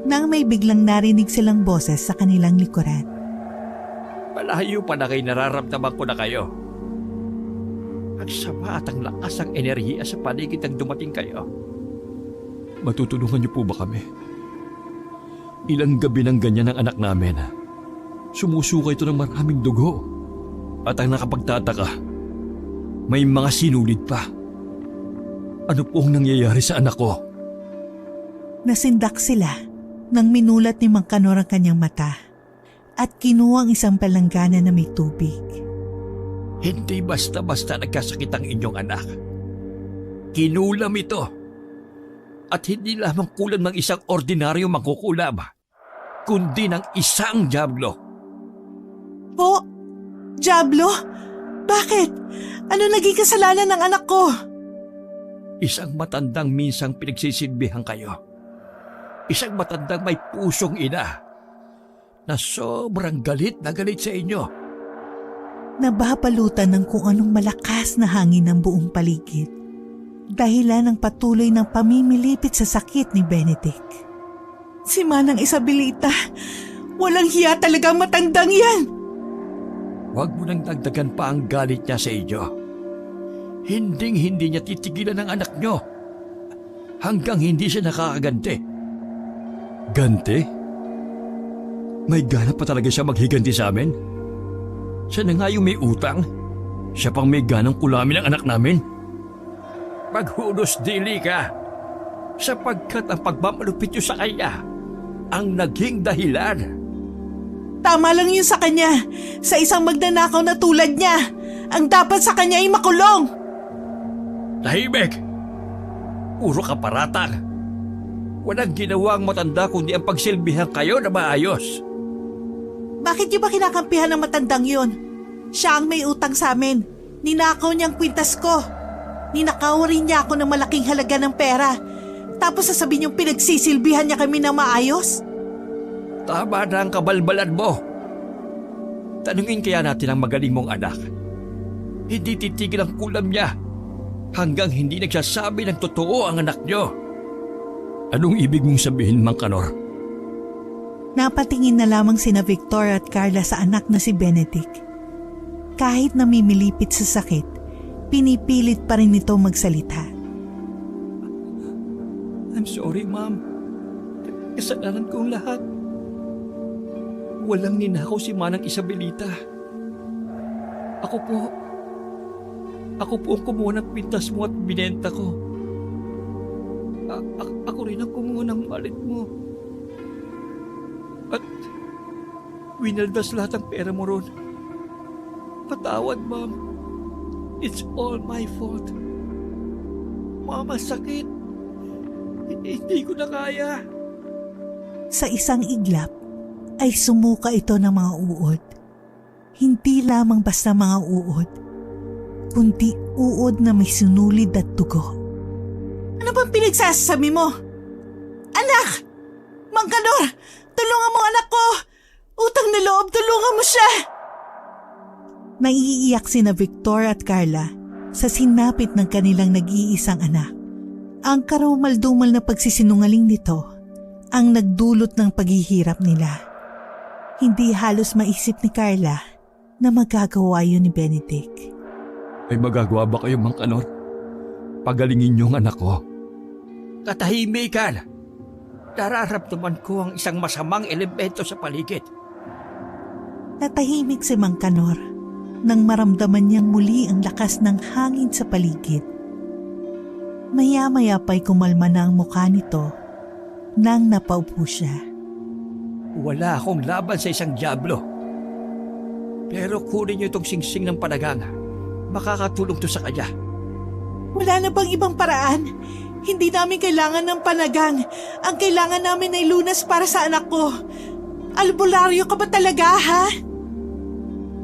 nang may biglang narinig silang boses sa kanilang likuran. Malayo pa na kayo, nararamdaman ko na kayo. Ang sama at ang lakas ang enerhiya sa paligid ng dumating kayo. Matutulungan niyo po ba kami? Ilang gabi ng ganyan ang anak namin. Sumusuka ito ng maraming dugo. At ang nakapagtataka, may mga sinulid pa. Ano pong nangyayari sa anak ko? Nasindak sila nang minulat ni Mang Kanor ang kanyang mata at kinuha ang isang palanggana na may tubig. Hindi basta-basta nagkasakit ang inyong anak. Kinulam ito. At hindi lamang kulam ng isang ordinaryo mangkukulam, kundi ng isang dyablo. Po? Dyablo? Bakit? Ano naging kasalanan ng anak ko? Isang matandang minsang pinagsisilbihan kayo. Isang matandang may pusong ina na sobrang galit na galit sa inyo. Nababalutan ng kung anong malakas na hangin ng buong paligid. Dahilan ng patuloy ng pamimilipit sa sakit ni Benedict. Si Manang Isabelita, walang hiya talagang matandang yan. Huwag mo nang dagdagan pa ang galit niya sa inyo. Hinding-hindi niya titigilan ang anak niyo. Hanggang hindi siya nakakaganti. Ganti? May gana pa talaga siya maghiganti sa amin? Siya na nga yung may utang. Siya pang may ganang kulamin ang anak namin. Maghunos dili ka sapagkat ang pagmamalupit niyo sa kanya ang naging dahilan. Tama lang yun sa kanya. Sa isang magnanakaw na tulad niya, ang dapat sa kanya ay makulong. Tahimik! Puro kaparatang. Walang ginawa ang matanda kundi ang pagsilbihan kayo na maayos. Bakit niyo ba kinakampihan ng matandang yun? Siya ang may utang sa amin. Ninakaw niyang kwintas ko. Ninakaw rin niya ako ng malaking halaga ng pera. Tapos sasabihin niyong pinagsisilbihan niya kami ng maayos? Tama na ang kabalbalan mo. Tanungin kaya natin ang magaling mong anak. Hindi titigil ang kulam niya hanggang hindi nagsasabi ng totoo ang anak niyo. Anong ibig mong sabihin, Mang Kanor? Napatingin na lamang sina Victor at Carla sa anak na si Benedict. Kahit namimilipit sa sakit, pinipilit pa rin ito magsalita. I'm sorry, Ma'am. Kasalanan kong lahat. Walang ninakaw si Manang Isabelita. Ako po ang kumuha ng pintas mo at binenta ko. Ako rin ang kumuha ng wallet mo. At winaldas lahat ang pera mo ron. Patawad, Ma'am. It's all my fault. Mama, sakit. Hindi ko na kaya. Sa isang iglap ay sumuka ito ng mga uod. Hindi lamang basta mga uod, kundi uod na may sunulid at dugo. Ano bang pinagsasabi mo? Anak! Mang Kanor! Tulungan mo anak ko! Utang na loob, tulungan mo siya! Naiiyak sina Victor at Carla sa sinapit ng kanilang nag-iisang anak. Ang karumal-dumal na pagsisinungaling nito ang nagdulot ng paghihirap nila. Hindi halos maisip ni Carla na magagawa yun ni Benedict. May magagawa ba kayo, Mang Kanor? Pagalingin niyo ang anak ko. Katahimikan! Nararamdaman ko ang isang masamang elemento sa paligid. Natahimik si Mang Kanor nang maramdaman niyang muli ang lakas ng hangin sa paligid. Maya-maya pa'y kumalma na ang mukha nito nang napaupo siya. Wala akong laban sa isang dyablo. Pero kunin niyo itong singsing ng panagang. Makakatulong to sa kanya. Wala na bang ibang paraan? Hindi namin kailangan ng panagang. Ang kailangan namin ay lunas para sa anak ko. Albularyo ka ba talaga, ha?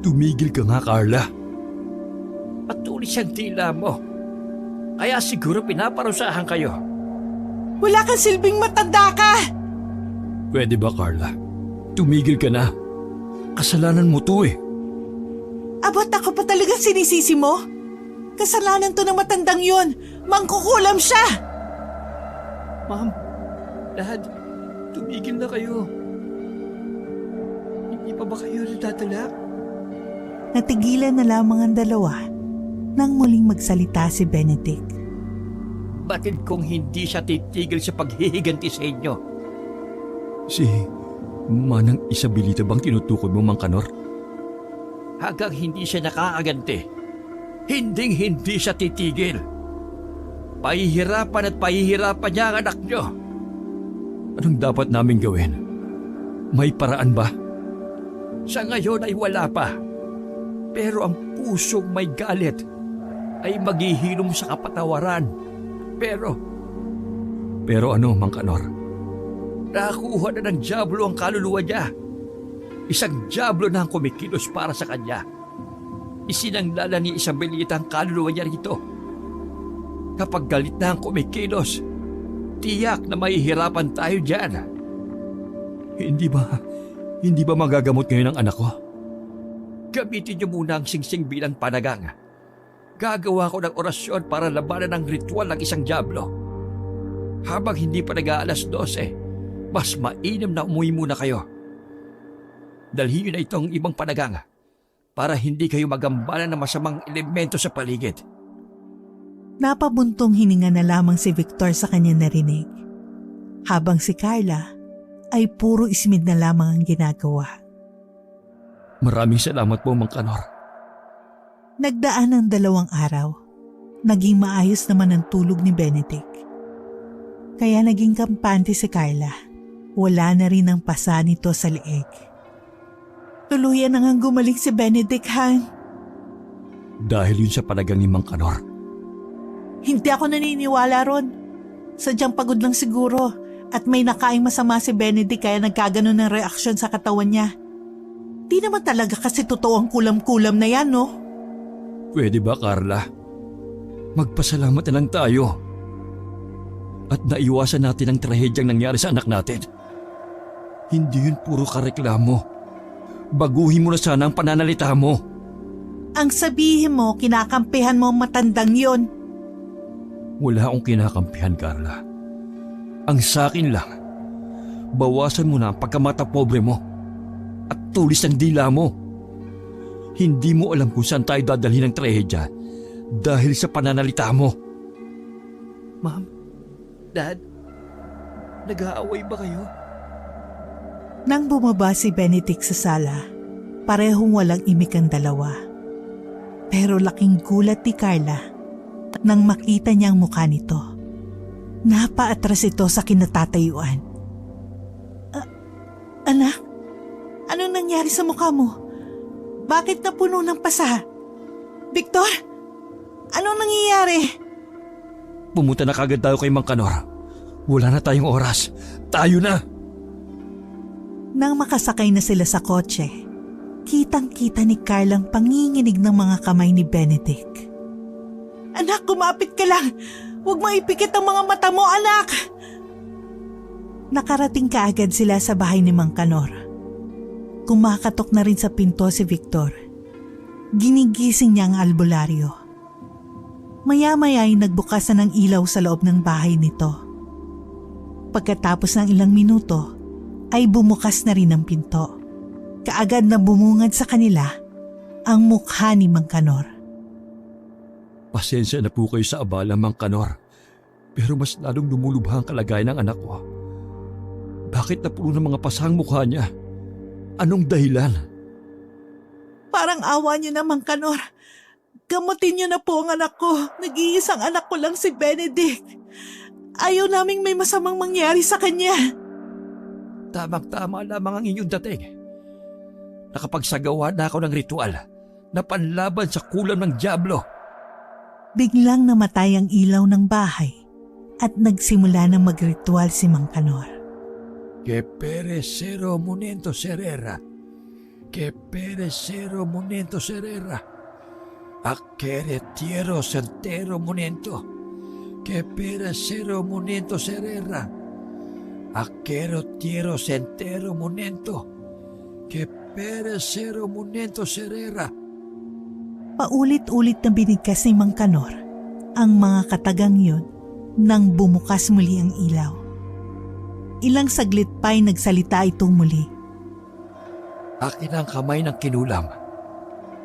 Tumigil ka nga, Carla. Patulis ang tila mo. Kaya siguro pinaparusahan kayo. Wala kang silbing matanda ka! Pwede ba, Carla? Tumigil ka na. Kasalanan mo to eh. Abot ako pa talaga sinisisi mo? Kasalanan to ng matandang yun. Mangkukulam siya! Ma'am, Dad, tumigil na kayo. Hindi pa ba kayo natatalak? Natigilan na lamang ang dalawa nang muling magsalita si Benedict. Batid kong hindi siya titigil sa paghihiganti sa inyo. Si Manang Isabelita bang tinutukoy mo, Mang Kanor? Hanggang hindi siya nakakaganti, hindi siya titigil. Pahihirapan at pahihirapan niya ang anak niyo. Anong dapat namin gawin? May paraan ba? Sa ngayon ay wala pa. Pero ang pusong may galit ay maghihilom sa kapatawaran. Pero ano, Mang Kanor? nakuha na ng dyablo ang kaluluwa niya. Isang dyablo na ang kumikilos para sa kanya. Isinanglala ni Isabelita ang kaluluwa niya rito. Kapag galit na ang kumikilos, tiyak na mahihirapan tayo dyan. Hindi ba magagamot ngayon ang anak ko? Gamitin niyo muna ang singsing bilang panagang. Gagawa ko ng orasyon para labanan ang ritual ng isang dyablo. Habang hindi pa nag-aalas 12, mas mainam na umuwi muna kayo. Dalhin niyo na itong ibang panagang para hindi kayo magambalan ng masamang elemento sa paligid. Napabuntong hininga na lamang si Victor sa kanya narinig, habang si Carla ay puro ismid na lamang ang ginagawa. Maraming salamat po, Mang Kanor. Nagdaan ang 2 araw Naging maayos naman ang tulog ni Benedict. Kaya naging kampante si Carla. Wala na rin ang pasa nito sa leeg. Tuluyan na ngang gumaling si Benedict, Han. Dahil yun sa panagang ni Mang Kanor. Hindi ako naniniwala ron. Sadyang pagod lang siguro at may nakaing masama si Benedict kaya nagkaganon ng reaksyon sa katawan niya. Di naman talaga kasi totoo ang kulam-kulam na yan, no? Pwede ba, Carla? Magpasalamat na lang tayo. At naiwasan natin ang trahedyang nangyari sa anak natin. Hindi yun puro kareklamo. Baguhin mo na sana ang pananalita mo. Ang sabihin mo, kinakampihan mo ang matandang yon. Wala akong kinakampihan, Carla. Ang sakin lang, bawasan mo na ang pagkamata pobre mo at tulis ang dila mo. Hindi mo alam kung saan tayo dadalhin ng trahedya dahil sa pananalita mo. Ma'am, Dad, nag-aaway ba kayo? Nang bumaba si Benedict sa sala, parehong walang imik ang dalawa. Pero laking gulat ni Carla nang makita niya ang mukha nito. Napaatras ito sa kinatatayuan. Anak, anong nangyari sa mukha mo? Bakit napuno ng pasa? Victor, anong nangyayari? Pumunta na kagad tayo kay Mang Kanor. Wala na tayong oras. Tayo na! Nang makasakay na sila sa kotse, kitang-kita ni Carla ang panginginig ng mga kamay ni Benedict. Anak, kumapit ka lang! Huwag mo ipikit ang mga mata mo, anak! Nakarating kaagad sila sa bahay ni Mang Kanor. Kumakatok na rin sa pinto si Victor. Ginigising niya ang albularyo. Maya-maya ay nagbukas na ng ilaw sa loob ng bahay nito. Pagkatapos ng ilang minuto, ay bumukas na rin ang pinto. Kaagad na bumungad sa kanila ang mukha ni Mang Kanor. Pasensya na po kayo sa abala, Mang Kanor. Pero mas lalong lumulubha ang kalagayan ng anak ko. Bakit napuno ng mga pasang mukha niya? Anong dahilan? Parang awa niyo na, Mang Kanor. Gamutin niyo na po ang anak ko. Nag-iisang anak ko lang si Benedict. Ayaw naming may masamang mangyari sa kanya. Tamang-tama lamang ang inyong dating. Nakapagsagawa na ako ng ritual na panlaban sa kulam ng dyablo. Biglang namatay ang ilaw ng bahay at nagsimula na magritual si Mang Kanor. Que perecero monento serera. Que perecero monento serera. Acere tiero sentero monento. Que perecero monento serera. Acero tiero sentero monento. Que perecero monento serera. Paulit-ulit na binigkas ni Mang Kanor ang mga katagang yun nang bumukas muli ang ilaw. Ilang saglit pa'y nagsalita itong muli. Akin ang kamay ng kinulam.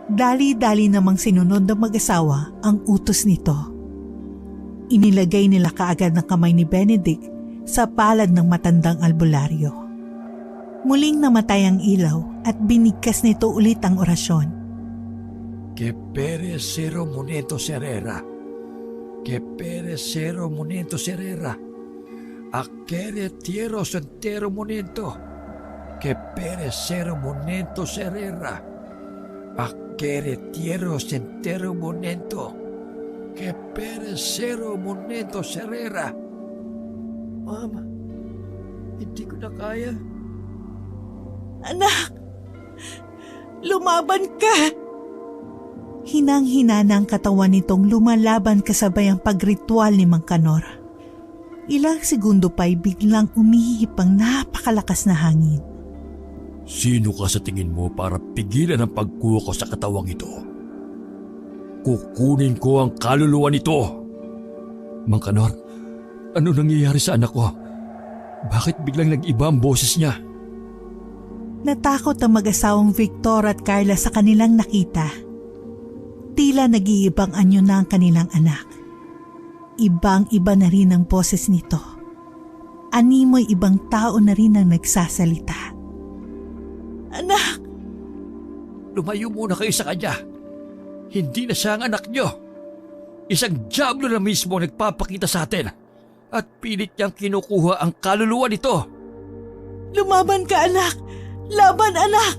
Dali-dali namang sinunod ng mag-asawa ang utos nito. Inilagay nila kaagad ng kamay ni Benedict sa palad ng matandang albularyo. Muling namatay ang ilaw at binigkas nito ulit ang orasyon. Que perecero monento serera. Que perecero monento serera. Acere tiero sentero monento. Que perecero monento serera. Acere tiero sentero monento. Que perecero monento serera. Mama, hindi ko na kaya. Anak, lumaban ka! Hinang-hina na ang katawan nitong lumalaban kasabay ang pagritual ni Mang Kanor. Ilang segundo pa'y biglang umihip ang napakalakas na hangin. Sino ka sa tingin mo para pigilan ang pagkuha ko sa katawang ito? Kukunin ko ang kaluluwa nito. Mang Kanor, ano nangyayari sa anak ko? Bakit biglang nag-iba ang boses niya? Natakot ang mag-asawang Victor at Carla sa kanilang nakita. Tila nag-iibang anyo na ang kanilang anak. Ibang-iba na rin ang boses nito. Animoy ibang tao na rin ang nagsasalita. Anak! Lumayo muna kayo sa kanya. Hindi na siya ang anak niyo. Isang dyablo na mismo ang nagpapakita sa atin at pilit niyang kinukuha ang kaluluwa nito. Lumaban ka, anak! Laban, anak!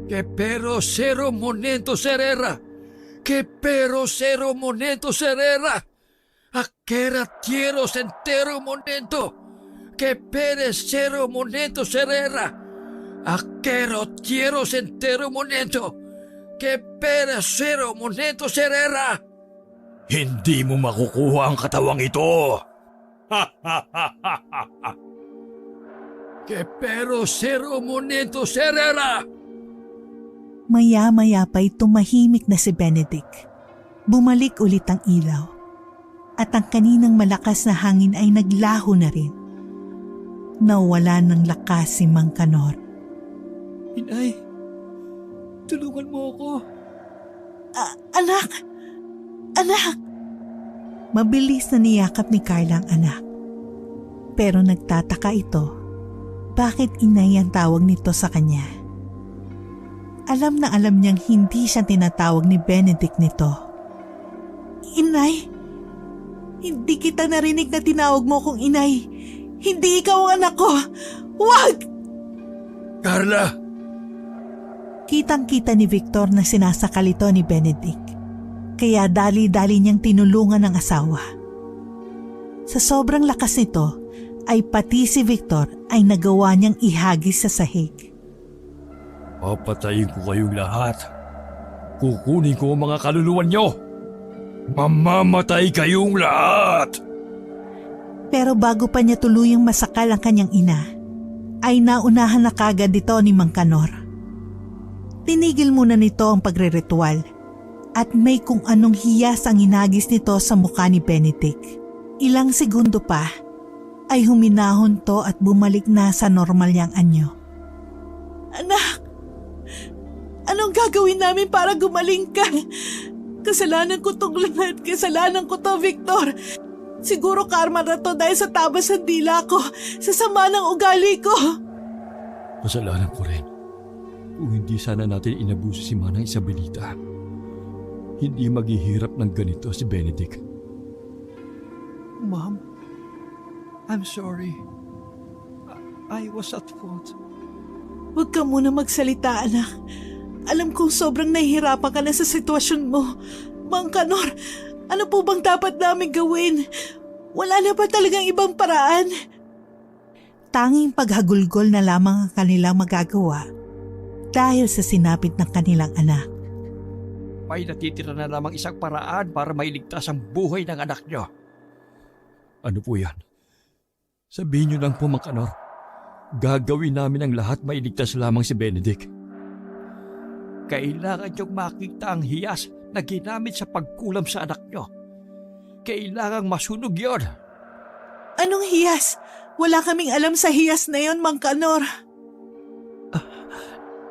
Que pero cero monento serera! Que pero cero monento serera! Aquera tieros entero monento! Que pere cero monento serera! Aquero tieros entero monento! Que pere cero monento serera! Hindi mo makukuha ang katawang ito! Que pero cero monento serera! Maya-maya pa'y tumahimik na si Benedict. Bumalik ulit ang ilaw. At ang kaninang malakas na hangin ay naglaho na rin. Nawala ng lakas si Mang Kanor. Inay, tulungan mo ako. Anak! Anak! Mabilis na niyakap ni Carla ang anak. Pero nagtataka ito, bakit inay ang tawag nito sa kanya? Alam na alam niyang hindi siya tinatawag ni Benedict nito. Inay! Hindi kita narinig na tinawag mo kong inay. Hindi ikaw ang anak ko! Huwag! Carla! Kitang-kita ni Victor na sinasakal ito ni Benedict. Kaya dali-dali niyang tinulungan ang asawa. Sa sobrang lakas nito, ay pati si Victor ay nagawa niyang ihagis sa sahig. Papatayin ko kayong lahat. Kukunin ko ang mga kaluluwan niyo. Mamamatay kayong lahat! Pero bago pa niya tuluyang masakal ang kanyang ina, ay naunahan na kagad ito ni Mang Kanor. Tinigil muna nito ang pagre-ritual at may kung anong hiyas ang inagis nito sa mukha ni Benedict. Ilang segundo pa ay huminahon to at bumalik na sa normal niyang anyo. Anak! Anong gagawin namin para gumaling ka? Kasalanan ko tong lahat. Kasalanan ko to, Victor. Siguro karma na to dahil sa tabas ng dila ko, sa sama ng ugali ko. Kasalanan ko rin. Kung hindi sana natin inabuso si Manang Isabelita, hindi maghihirap ng ganito si Benedict. Mom, I'm sorry. I was at fault. Huwag ka muna magsalita, anak. Alam kong sobrang nahihirapan ka na sa sitwasyon mo. Mang Kanor, ano po bang dapat namin gawin? Wala na ba talagang ibang paraan? Tanging paghagulgol na lamang ang kanilang magagawa dahil sa sinapit ng kanilang anak. May natitira na lamang isang paraan para mailigtas ang buhay ng anak niyo. Ano po yan? Sabihin niyo lang po, Mang Kanor. Gagawin namin ang lahat mailigtas lamang si Benedict. Kailangan niyong makita ang hiyas na ginamit sa pagkulam sa anak niyo. Kailangang masunog yon. Anong hiyas? Wala kaming alam sa hiyas na yon, Mang Kanor.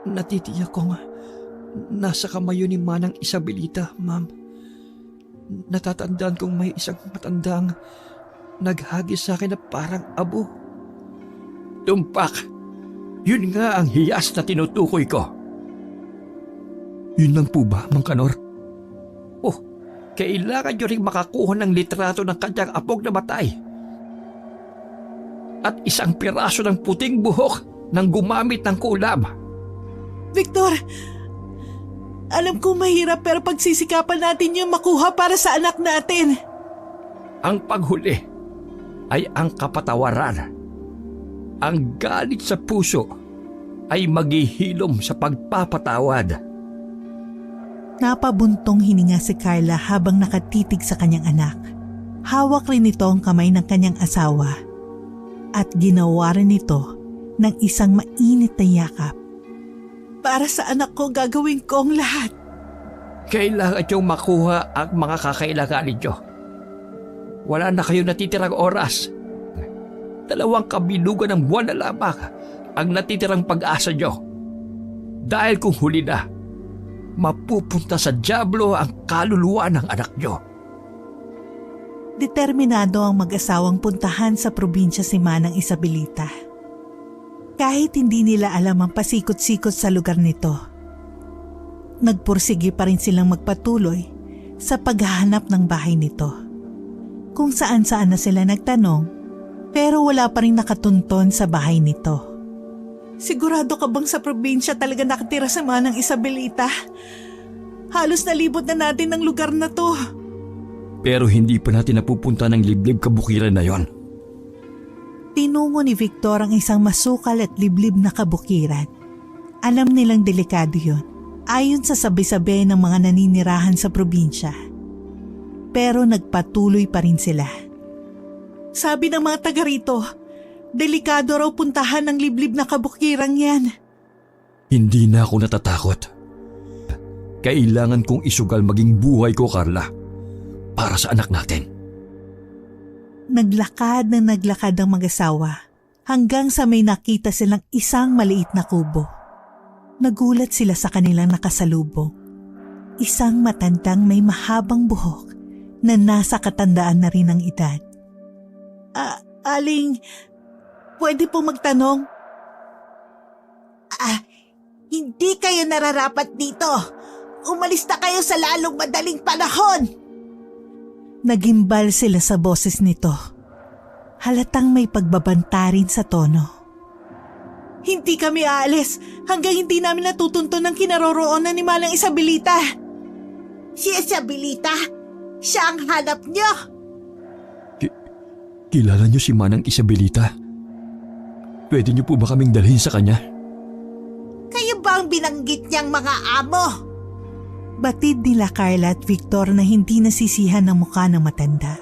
Natitiyak kong nasa kamay yun ni Manang Isabelita, Ma'am. Natatandaan kong may isang matandang naghagis sa akin na parang abo. Tumpak! Yun nga ang hiyas na tinutukoy ko. Yun lang po ba, Mang Kanor? Oh, kailangan nyo rin makakuha ng litrato ng kanyang apog na matay. At isang piraso ng puting buhok nang gumamit ng kulam. Victor, alam ko mahirap pero pagsisikapan natin yung makuha para sa anak natin. Ang paghuli ay ang kapatawaran. Ang galit sa puso ay maghihilom sa pagpapatawad. Napabuntong hininga si Carla habang nakatitig sa kanyang anak. Hawak rin ito ang kamay ng kanyang asawa at ginawa rin ito ng isang mainit na yakap. Para sa anak ko, gagawin ko ang lahat. Kailangan niyong makuha ang mga kakailangan ninyo. Wala na kayong natitirang oras. 2 kabilugan ng buwan na lamang ang natitirang pag-asa niyo. Dahil kung huli na, mapupunta sa dyablo ang kaluluwa ng anak niyo. Determinado ang mag-asawang puntahan sa probinsya si Manang Isabelita. Kahit hindi nila alam ang pasikot-sikot sa lugar nito. Nagpursige pa rin silang magpatuloy sa paghahanap ng bahay nito. Kung saan-saan na sila nagtanong, pero wala pa rin nakatunton sa bahay nito. Sigurado ka bang sa probinsya talaga nakatira si Manang Isabelita? Halos nalibot na natin ang lugar na to. Pero hindi pa natin napupunta ng liblib kabukiran na yon. Tinungo ni Victor ang isang masukal at liblib na kabukiran. Alam nilang delikado yon, ayon sa sabi-sabi ng mga naninirahan sa probinsya. Pero nagpatuloy pa rin sila. Sabi ng mga taga rito, delikado raw puntahan ng liblib na kabukirang yan. Hindi na ako natatakot. Kailangan kong isugal maging buhay ko, Carla, para sa anak natin. Naglakad ang mag-asawa hanggang sa may nakita silang isang maliit na kubo. Nagulat sila sa kanilang nakasalubong. Isang matandang may mahabang buhok na nasa katandaan na rin ng edad. Aling, pwede po magtanong? Hindi kayo nararapat dito. Umalis na kayo sa lalong madaling panahon. Nagimbal sila sa boses nito. Halatang may pagbabanta rin sa tono. Hindi kami aalis hanggang hindi namin natutunton ng kinaroroonan ni Manang Isabelita. Si Isabelita? Siya ang hanap niyo? Kilala niyo si Manang Isabelita? Pwede niyo po ba kaming dalhin sa kanya? Kayo ba ang binanggit niyang mga amo? Batid nila Carla at Victor na hindi nasisihan ng mukha ng matanda.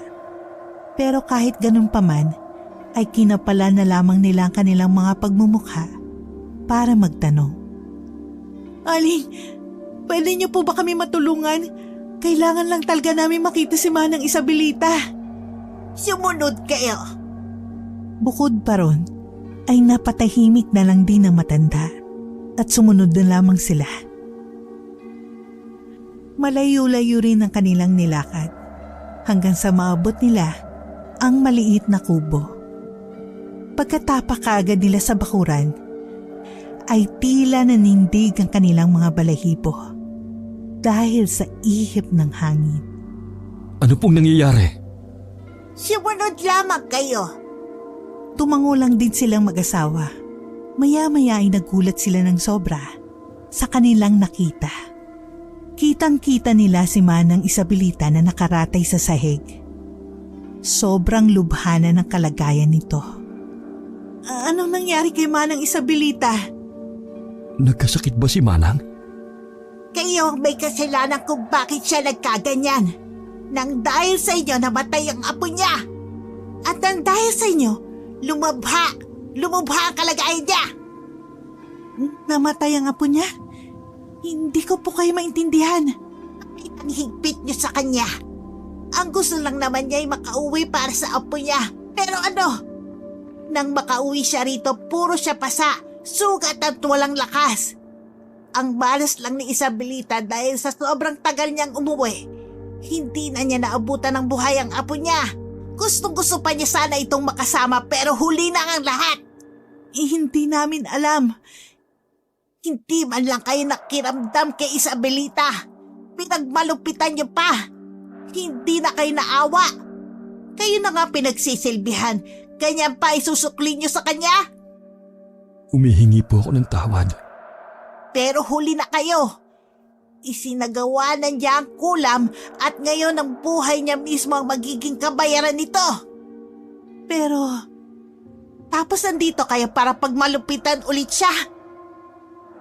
Pero kahit ganun pa man, ay kinapala na lamang nila ang kanilang mga pagmumukha para magtanong. Aling, pwede niyo po ba kami matulungan? Kailangan lang talaga namin makita si Manang Isabelita. Sumunod kayo. Bukod pa ron, ay napatahimik na lang din ang matanda at sumunod na lamang sila. Malayo-layo rin ang kanilang nilakad hanggang sa maabot nila ang maliit na kubo. Pagkatapak kaagad nila sa bakuran, ay tila nanindig ang kanilang mga balahibo dahil sa ihip ng hangin. Ano pong nangyayari? Sumunod lamang kayo. Tumango lang din silang mag-asawa. Maya-maya ay nagulat sila ng sobra sa kanilang nakita. Kitang-kita nila si Manang Isabelita na nakaratay sa sahig. Sobrang lubhana ng kalagayan nito. Anong nangyari kay Manang Isabelita? Nagkasakit ba si Manang? Kayo ang may kasalanan kung bakit siya nagkaganyan. Nang dahil sa inyo namatay ang apo niya. At nang dahil sa inyo, lumubha ang kalagayan niya. Namatay ang apo niya? Hindi ko po kayo maintindihan. Ang higpit niyo sa kanya. Ang gusto lang naman niya ay makauwi para sa apo niya. Pero ano? Nang makauwi siya rito, puro siya pasa, sugat at walang lakas. Ang balas lang ni Isabelita dahil sa sobrang tagal niyang umuwi, hindi na niya naabutan ng buhay ang apo niya. Gustong-gusto pa niya sana itong makasama pero huli na ang lahat. Hindi namin alam. Hindi man lang kayo nakiramdam kay Isabelita. Pinagmalupitan niyo pa. Hindi na kayo naawa. Kayo na nga pinagsisilbihan. Ganyan pa isusukli niyo sa kanya? Humihingi po ako ng tawad. Pero huli na kayo. Isinagawa na niya ang kulam at ngayon ang buhay niya mismo ang magiging kabayaran nito. Pero, tapos nandito kayo para pagmalupitan ulit siya.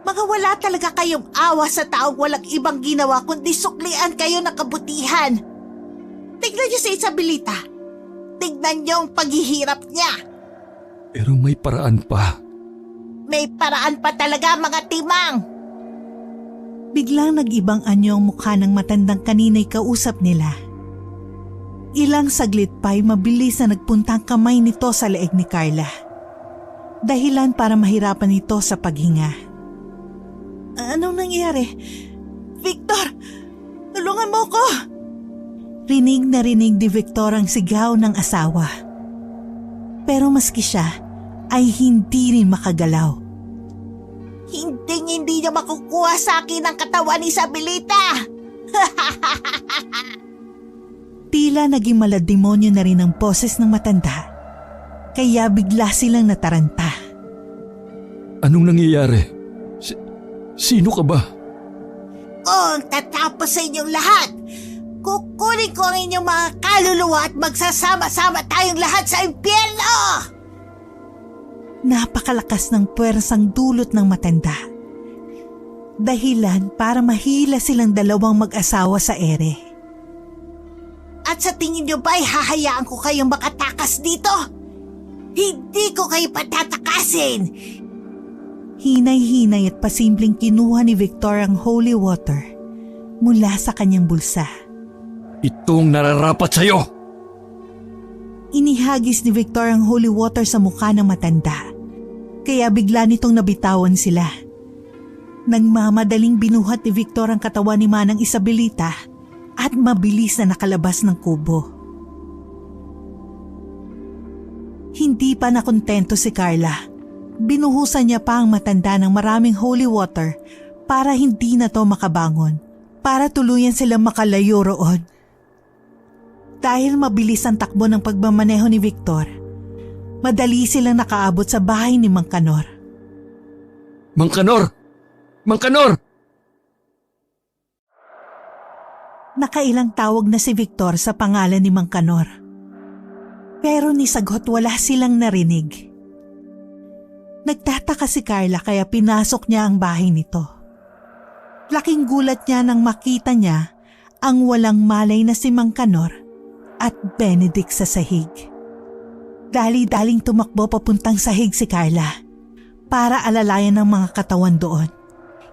Mga wala talaga kayong awa sa taong walang ibang ginawa kundi suklian kayo ng kabutihan. Tignan niyo si Isabelita. Tignan niyo ang paghihirap niya. Pero may paraan pa. May paraan pa talaga, mga timang. Biglang nag-ibang anyo ang mukha ng matandang kanina'y kausap nila. Ilang saglit pa'y mabilis na nagpunta ang kamay nito sa leeg ni Carla. Dahilan para mahirapan ito sa paghinga. Anong nangyari? Victor! Tulungan mo ko! Rinig na rinig ni Victor ang sigaw ng asawa. Pero maski siya ay hindi rin makagalaw. Hindi niya makukuha sa akin ang katawan ni Isabelita. Tila naging malademonyo na rin ang boses ng matanda, kaya bigla silang nataranta. Anong nangyayari? Sino ka ba? Ang tatapos sa inyong lahat. Kukunin ko ang inyong mga kaluluwa at magsasama-sama tayong lahat sa impyerno! Napakalakas ng puwersang dulot ng matanda. Dahilan para mahila silang dalawang mag-asawa sa ere. At sa tingin nyo ba ay hahayaan ko kayong makatakas dito? Hindi ko kayo patatakasin! Hinay-hinay at pasimpleng kinuha ni Victor ang holy water mula sa kanyang bulsa. Itong nararapat sa'yo! Inihagis ni Victor ang holy water sa mukha ng matanda, kaya bigla nitong nabitawan sila. Nagmamadaling binuhat ni Victor ang katawan ni Manang Isabelita at mabilis na nakalabas ng kubo. Hindi pa nakontento si Carla. Binuhusan niya pa ang matanda ng maraming holy water para hindi na to makabangon, para tuluyan silang makalayo roon. Dahil mabilis ang takbo ng pagmamaneho ni Victor, madali silang nakaabot sa bahay ni Mang Kanor. Mang Kanor! Mang Kanor! Nakailang tawag na si Victor sa pangalan ni Mang Kanor. Pero ni sagot wala silang narinig. Nagtataka si Carla kaya pinasok niya ang bahay nito. Laking gulat niya nang makita niya ang walang malay na si Mang Kanor at Benedict sa sahig. Dali-daling tumakbo papuntang sahig si Carla para alalayan ng mga katawan doon.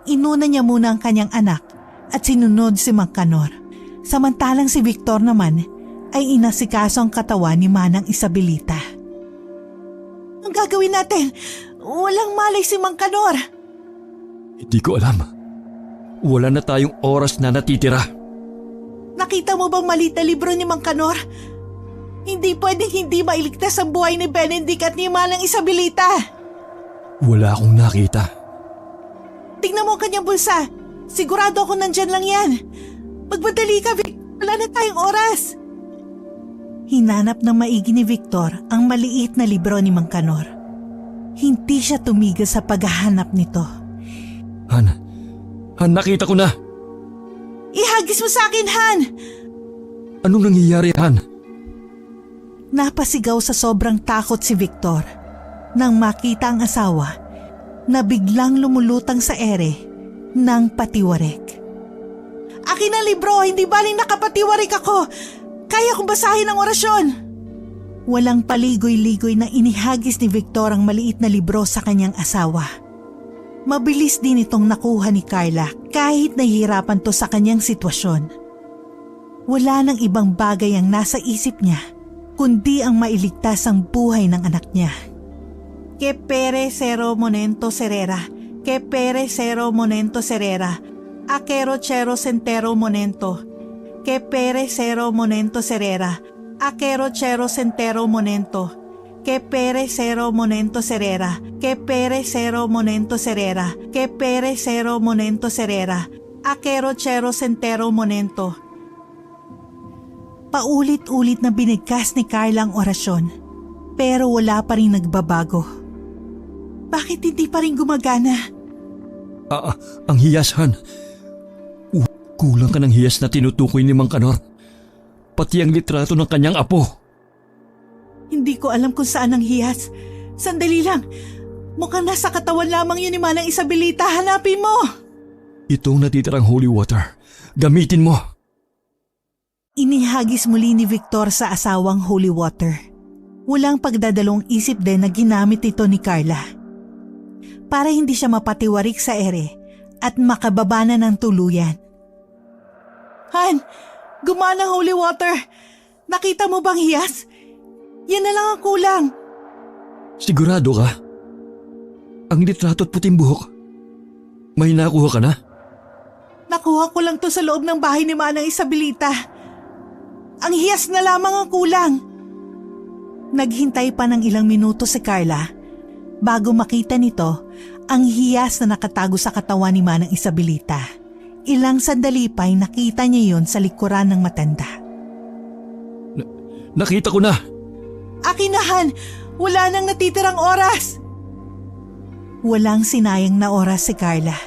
Inuna niya muna ang kanyang anak at sinunod si Mang Kanor. Samantalang si Victor naman ay inasikaso ang katawan ni Manang Isabelita. Ang gagawin natin? Walang malay si Mang Kanor. Hindi ko alam. Wala na tayong oras na natitira. Nakita mo bang maliit na libro ni Mang Kanor? Hindi pwedeng hindi mailigtas ang buhay ni Benedict at ni Manang Isabelita. Wala akong nakita. Tingnan mo ang kanyang bulsa. Sigurado ako nandyan lang yan. Magmadali ka, Vic. Wala na tayong oras. Hinanap ng maigi ni Victor ang maliit na libro ni Mang Kanor. Hindi siya tumigil sa paghahanap nito. Han, nakita ko na. Ihagis mo sa akin, Han! Anong nangyayari, Han? Napasigaw sa sobrang takot si Victor nang makita ang asawa na biglang lumulutang sa ere ng patiwarek. Akin ang libro, hindi baling nakapatiwarek ako. Kaya kong basahin ang orasyon. Walang paligoy-ligoy na inihagis ni Victor ang maliit na libro sa kanyang asawa. Mabilis din itong nakuha ni Carla kahit nahihirapan to sa kanyang sitwasyon. Wala nang ibang bagay ang nasa isip niya kundi ang mailigtas ang buhay ng anak niya. Que pere cero monento serera, que pere cero monento serera, aquero chero centero monento, que pere cero monento serera, aquero chero centero monento, que pere cero monento serera, que pere cero monento serera, que pere cero monento serera, aquero chero centero monento. Paulit-ulit na binigkas ni Carla ang orasyon, pero wala pa rin nagbabago. Bakit hindi pa rin gumagana? Ang hiyas, Han. Kulang ka ng hiyas na tinutukoy ni Mang Kanor. Pati ang litrato ng kanyang apo. Hindi ko alam kung saan ang hiyas. Sandali lang. Mukhang nasa katawan lamang yun ni Manang Isabelita. Hanapin mo! Itong natitirang holy water. Gamitin mo. Inihagis muli ni Victor sa asawang holy water. Walang pagdadalong isip din na ginamit ito ni Carla. Para hindi siya mapatiwarik sa ere at makababa na ng tuluyan. Han, gumana holy water. Nakita mo bang hiyas? Yan na lang ang kulang. Sigurado ka? Ang litrato at puting buhok. May nakuha ka na? Nakuha ko lang to sa loob ng bahay ni Manang Isabelita. Ang hiyas na lamang ang kulang. Naghintay pa ng ilang minuto si Carla bago makita nito ang hiyas na nakatago sa katawan ni Manang Isabelita. Ilang sandali pa'y nakita niya yon sa likuran ng matanda. Nakita ko na! Akin na, Han! Wala nang natitirang oras! Walang sinayang na oras si Carla.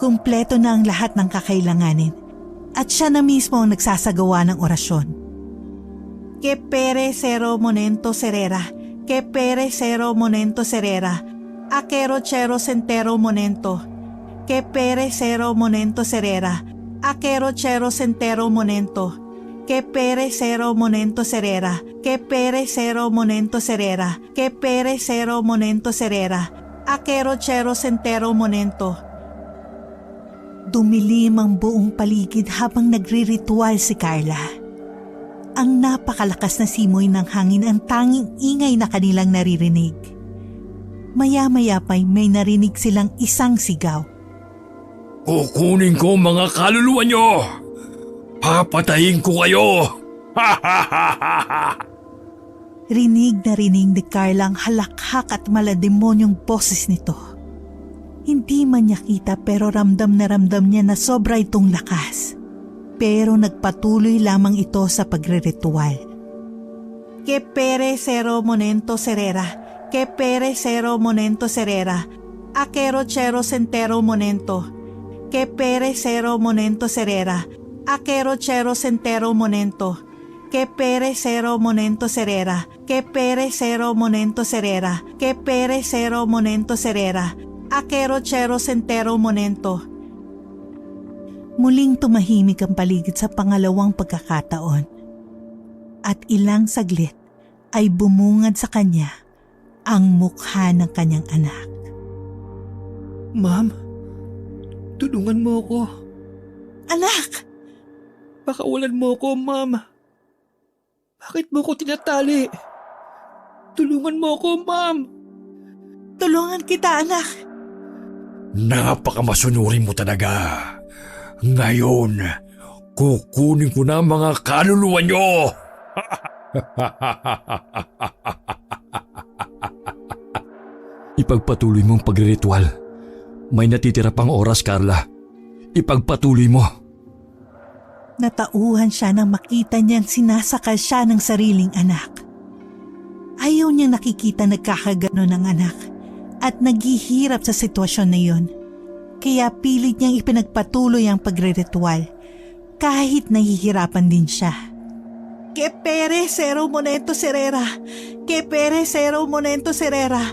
Kumpleto na ang lahat ng kakailanganin at siya na mismo ang nagsasagawa ng orasyon. Que pere cero monento serera, que pere cero monento serera, aquero chero centero monento, que pere cero monento serera, aquero chero centero monento, que pere cero monento serera, que pere cero monento serera, que pere cero monento serera, aquero chero centero monento. Dumilim ang buong paligid habang nagriritual si Carla. Ang napakalakas na simoy ng hangin ang tanging ingay na kanilang naririnig. Maya-maya pa'y may narinig silang isang sigaw. Kukunin ko mga kaluluwa nyo! Papatayin ko kayo! Rinig na rinig ni Carla ang halakhak at malademonyong boses nito. Hindi man niya kita pero ramdam niya na sobra itong lakas. Pero nagpatuloy lamang ito sa pagre-ritual. Que pere cero monento serera, que pere cero monento serera, aquero chero centero monento, que pere cero monento serera, aquero chero centero monento, que pere cero monento serera, que pere cero monento serera, que pere cero monento serera, aquero chero centero monento. Muling tumahimik ang paligid sa pangalawang pagkakataon. At ilang saglit ay bumungad sa kanya ang mukha ng kanyang anak. Ma'am, tulungan mo ako. Anak! Pakawalan mo ako, Ma'am. Bakit mo ko tinatali? Tulungan mo ako, Ma'am. Tulungan kita, anak! Napakamasunurin mo talaga. Ngayon, kukunin ko na mga kaluluwa nyo! Ipagpatuloy mong pagriritual. May natitira pang oras, Carla. Ipagpatuloy mo. Natauhan siya nang makita niyang sinasakal siya ng sariling anak. Ayaw niyang nakikita nagkakagano ng anak at naghihirap sa sitwasyon na yun. Kaya pilit niyang ipinagpatuloy ang pagre-ritual kahit nahihirapan din siya. Que pere cero monento serera, que pere cero monento serera.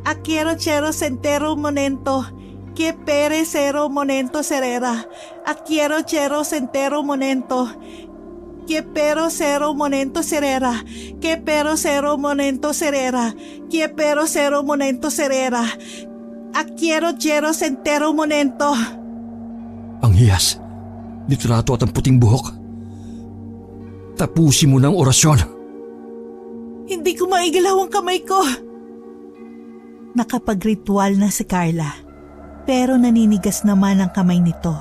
Aquero chero centero monento, que pere cero monento serera, aquero chero centero monento, que pero cero monento serera, que pero cero monento serera, que pero cero monento serera. Aquero chero centero monento. Ang hiyas, litrato at ang puting buhok. Tapusin mo ng orasyon. Hindi ko maigalaw ang kamay ko. Nakapag-ritual na si Carla, pero naninigas naman ang kamay nito.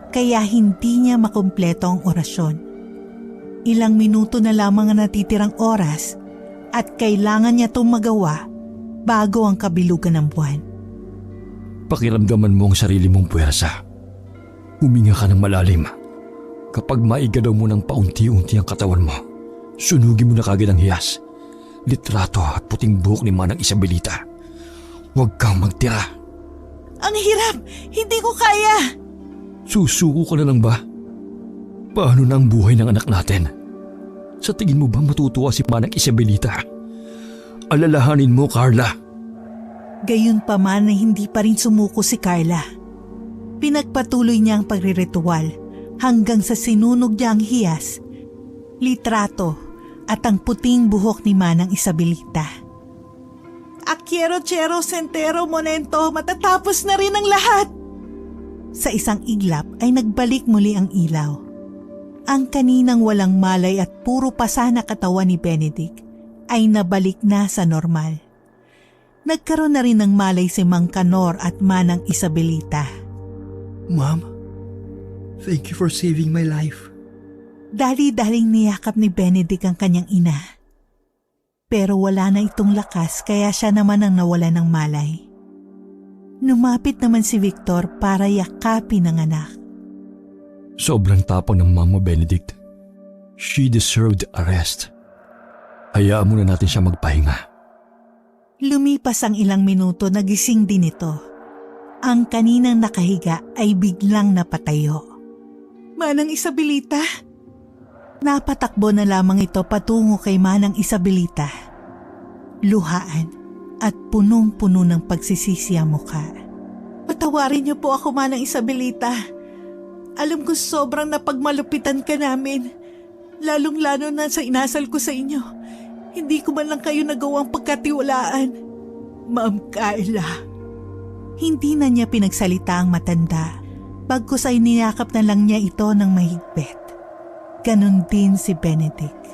Kaya hindi niya makumpleto ang orasyon. Ilang minuto na lamang ang natitirang oras at kailangan niya itong magawa bago ang kabilugan ng buwan. Pakiramdaman mo ang sarili mong puwersa. Huminga ka ng malalim. Kapag maigalaw mo ng paunti-unti ang katawan mo, sunugin mo na kagad ang hiyas, litrato at puting buhok ni Manang Isabelita. Huwag kang magtira. Ang hirap! Hindi ko kaya! Susuko ka na lang ba? Paano na ang buhay ng anak natin? Sa tingin mo ba matutuwa si Manang Isabelita? Alalahanin mo, Carla. Gayunpaman ay hindi pa rin sumuko si Carla. Pinagpatuloy niya ang pagriritual hanggang sa sinunog niya ang hiyas, litrato at ang puting buhok ni Manang Isabelita. Aquero chero centero monento, matatapos na rin ang lahat! Sa isang iglap ay nagbalik muli ang ilaw. Ang kaninang walang malay at puro pasa na katawan ni Benedict ay nabalik na sa normal. Nagkaroon na rin ng malay si Mang Kanor at Manang Isabelita. Ma'am, thank you for saving my life. Dali-daling niyakap ni Benedict ang kanyang ina. Pero wala na itong lakas kaya siya naman ang nawala ng malay. Lumapit naman si Victor para yakapin ang anak. Sobrang tapang ng Mama Benedict. She deserved arrest. Hayaan muna natin siya magpahinga. Lumipas ang ilang minuto, nagising din ito. Ang kaninang nakahiga ay biglang napatayo. Manang Isabelita? Napatakbo na lamang ito patungo kay Manang Isabelita. Luhaan at punong-puno ng pagsisisi ang mukha. Patawarin niyo po ako, Manang Isabelita. Alam ko sobrang napagmalupitan ka namin. Lalong-lalo na sa inasal ko sa inyo. Hindi ko man lang kayo nagawang pagkatiwalaan. Ma'am Carla. Hindi na niya pinagsalita ang matanda. Bagkus ay niyakap na lang niya ito ng mahigpit. Ganon din si Benedict.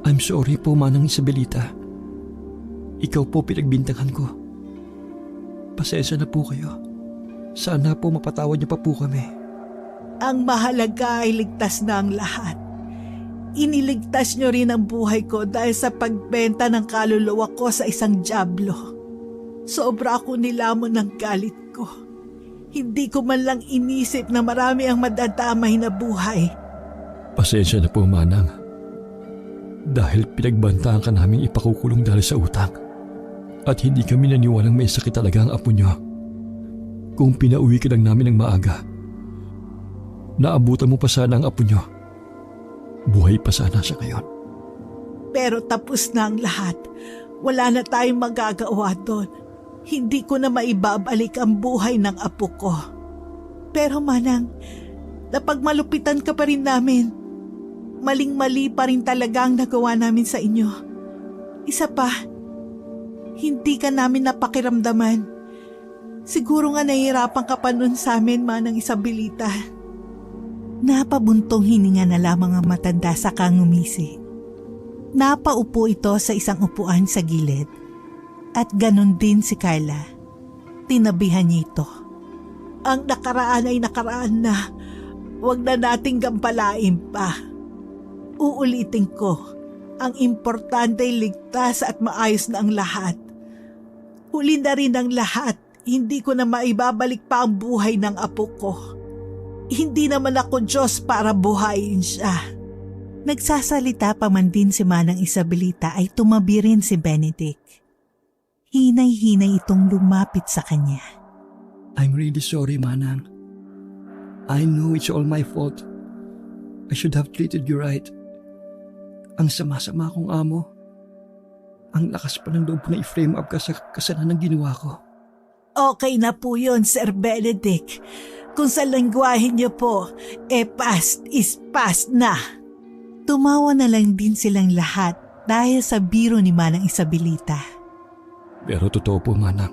I'm sorry po, Manang Isabelita. Ikaw po pinagbintangan ko. Pasensya na po kayo. Sana po mapatawad niyo pa po kami. Ang mahalaga ay ligtas na ang lahat. Iniligtas niyo rin ang buhay ko dahil sa pagbenta ng kaluluwa ko sa isang dyablo. Sobra ako nilamon ng galit ko. Hindi ko man lang inisip na marami ang madadamay na buhay. Pasensya na po, Manang. Dahil pinagbantaan ka naming ipakukulong dahil sa utang. At hindi kami naniwalang may sakit talaga ang apo niyo. Kung pinauwi ka lang namin ng maaga, naabutan mo pa sana ang apo niyo. Buhay pa sana siya ngayon. Pero tapos na ang lahat. Wala na tayong magagawa doon. Hindi ko na maibabalik ang buhay ng apo ko. Pero Manang, napagmalupitan ka pa rin namin. Maling-mali pa rin talaga ang nagawa namin sa inyo. Isa pa, hindi ka namin napakiramdaman. Siguro nga nahihirapan ka pa nun sa amin, Manang Isabelita. Napabuntong hininga na lamang ang matanda sa kangumisi. Napaupo ito sa isang upuan sa gilid. At ganon din si Carla. Tinabihan niya ito. Ang nakaraan ay nakaraan na. Huwag na nating gampalain pa. Uulitin ko, ang importante ay ligtas at maayos na ang lahat. Huli na rin ang lahat, hindi ko na maibabalik pa ang buhay ng apo ko. Hindi naman ako Diyos para buhayin siya. Nagsasalita pa man din si Manang Isabelita ay tumabi rin si Benedict. Hinay-hinay itong lumapit sa kanya. I'm really sorry, Manang. I know it's all my fault. I should have treated you right. Ang sama-sama kong amo. Ang lakas pa ng loob na i-frame up ka sa kasalanan ng ginawa ko. Okay na po yun, Sir Benedict. Kung sa lengguwahe niyo po, past is past na. Tumawa na lang din silang lahat dahil sa biro ni Manang Isabelita. Pero totoo po, Manang.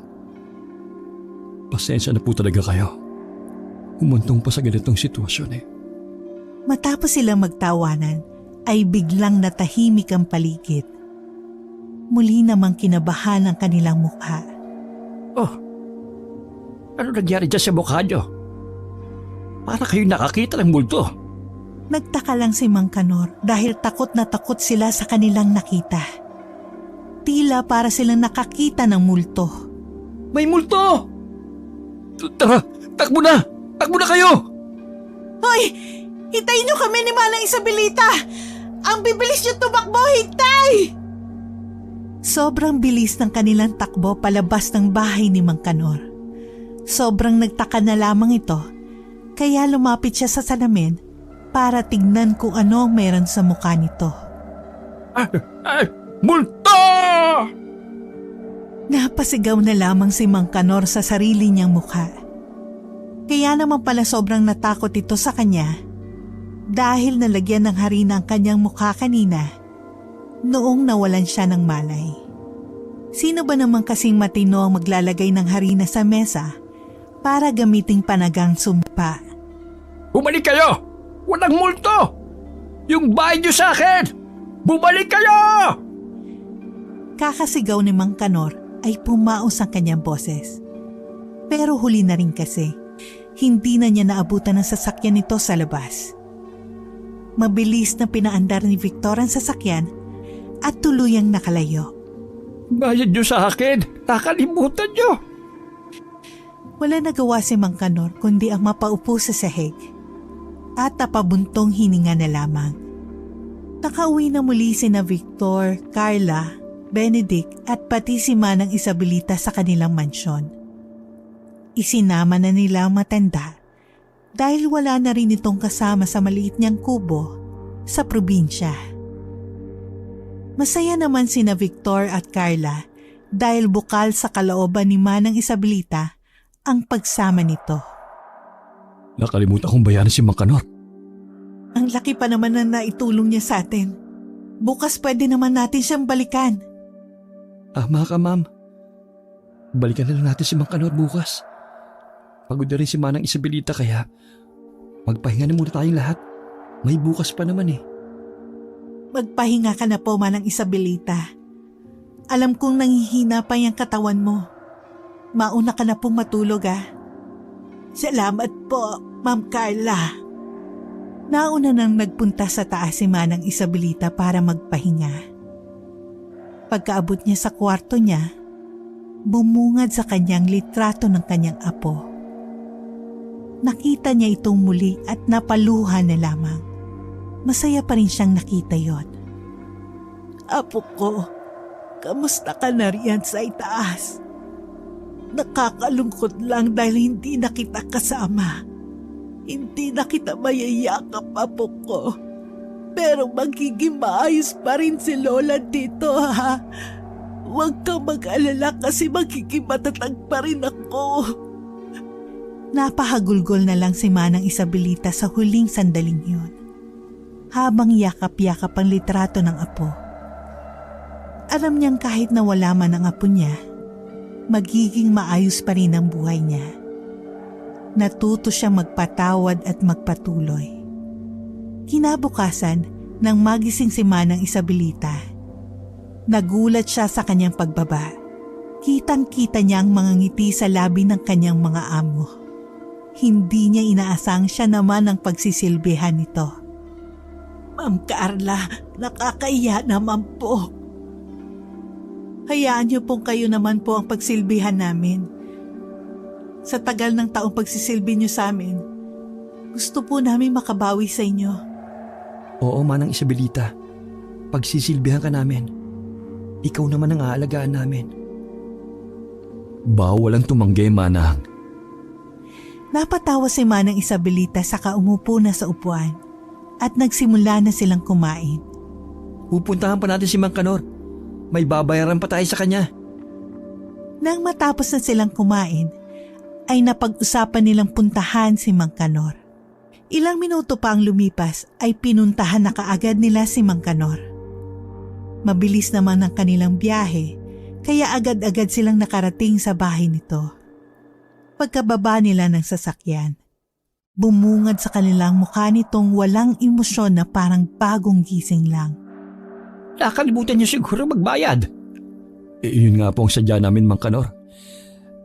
Pasensya na po talaga kayo. Humantong pa sa ganitong sitwasyon eh. Matapos silang magtawanan, ay biglang natahimik ang paligid. Muli namang kinabahan ang kanilang mukha. Oh, ano nangyari dyan sa mukha niyo? Para kayo nakakita ng multo. Nagtaka lang si Mang Kanor dahil takot na takot sila sa kanilang nakita. Tila para silang nakakita ng multo. May multo! Tara, takbo na! Takbo na kayo! Hoy! Hintayin niyo kami ni Manang Isabelita! Ang bibilis niyo tumakbo, hintay! Sobrang bilis ng kanilang takbo palabas ng bahay ni Mang Kanor. Sobrang nagtaka na lamang ito, kaya lumapit siya sa salamin para tignan kung ano ang meron sa mukha nito. Multo! Napasigaw na lamang si Mang Kanor sa sarili niyang mukha. Kaya naman pala sobrang natakot ito sa kanya dahil nalagyan ng harina ang kanyang mukha kanina noong nawalan siya ng malay. Sino ba naman kasing matino ang maglalagay ng harina sa mesa para gamiting panagang sumpa? Bumalik kayo! Walang multo! Yung bahay niyo sa akin! Bumalik kayo! Kakasigaw ni Mang Kanor ay pumaos ang kanyang boses. Pero huli na rin kasi, hindi na niya naabutan ng sasakyan nito sa labas. Mabilis na pinaandar ni Victor ang sasakyan at tuluyang nakalayo. Bayad niyo sa akin! Nakalimutan niyo! Wala nagawa si Mang Kanor kundi ang mapaupo sa sahig at napabuntong hininga na lamang. Nakauwi na muli sina Victor, Carla, Benedict at pati si Manang Isabelita sa kanilang mansyon. Isinama na nila ang matanda dahil wala na rin itong kasama sa maliit niyang kubo sa probinsya. Masaya naman sina Victor at Carla dahil bukal sa kalooban ni Manang Isabelita ang pagsama nito. Nakalimutan kong bayaran si Mang Kanor. Ang laki pa naman na naitulong niya sa atin. Bukas pwede naman natin siyang balikan. Tama ka, ma'am. Balikan na lang natin si Mang Kanor bukas. Pagod na rin si Manang Isabelita kaya magpahinga na muna tayong lahat. May bukas pa naman eh. Magpahinga ka na po, Manang Isabelita. Alam kong nanghihina pa yung katawan mo. Mauna ka na pong matulog Salamat po, Ma'am Carla. Nauna nang nagpunta sa taas si Manang Isabelita para magpahinga. Pagkaabot niya sa kwarto niya, bumungad sa kanyang litrato ng kanyang apo. Nakita niya itong muli at napaluha na lamang. Masaya pa rin siyang nakita yon. Apo ko, kamusta ka na riyan sa itaas? Nakakalungkot lang dahil hindi na kita kasama. Hindi na kita mayayakap, apo ko. Pero magiging maayos pa rin si Lola dito, ha? Huwag kang mag-alala kasi magiging matatag pa rin ako. Napahagulgol na lang si Manang Isabelita sa huling sandaling yun, habang yakap-yakap ang litrato ng apo. Alam niyang kahit na wala man ang apo niya, magiging maayos pa rin ang buhay niya. Natuto siyang magpatawad at magpatuloy. Kinabukasan, nang magising si Manang Isabelita, nagulat siya sa kanyang pagbaba. Kitang-kita niya ang mga ngiti sa labi ng kanyang mga amo. Hindi niya inaasang siya naman ang pagsisilbihan nito. Ma'am Carla, nakakaiya naman po. Hayaan niyo pong kayo naman po ang pagsilbihan namin. Sa tagal ng taong pagsisilbi niyo sa amin, gusto po namin makabawi sa inyo. Oo, Manang Isabelita. Pagsisilbihan ka namin. Ikaw naman ang aalagaan namin. Bawal ang tumanggi, Manang. Napatawa si Manang Isabelita saka umupo na sa upuan at nagsimula na silang kumain. Pupuntahan pa natin si Mang Kanor. May babayaran pa tayo sa kanya. Nang matapos na silang kumain, ay napag-usapan nilang puntahan si Mang Kanor. Ilang minuto pa ang lumipas ay pinuntahan na kaagad nila si Mang Kanor. Mabilis naman ang kanilang biyahe, kaya agad-agad silang nakarating sa bahay nito. Pagkababa nila ng sasakyan, bumungad sa kanilang mukha nitong walang emosyon na parang bagong gising lang. Nakalimutan niyo siguro magbayad. Yun nga po ang sadya namin, Mang Kanor.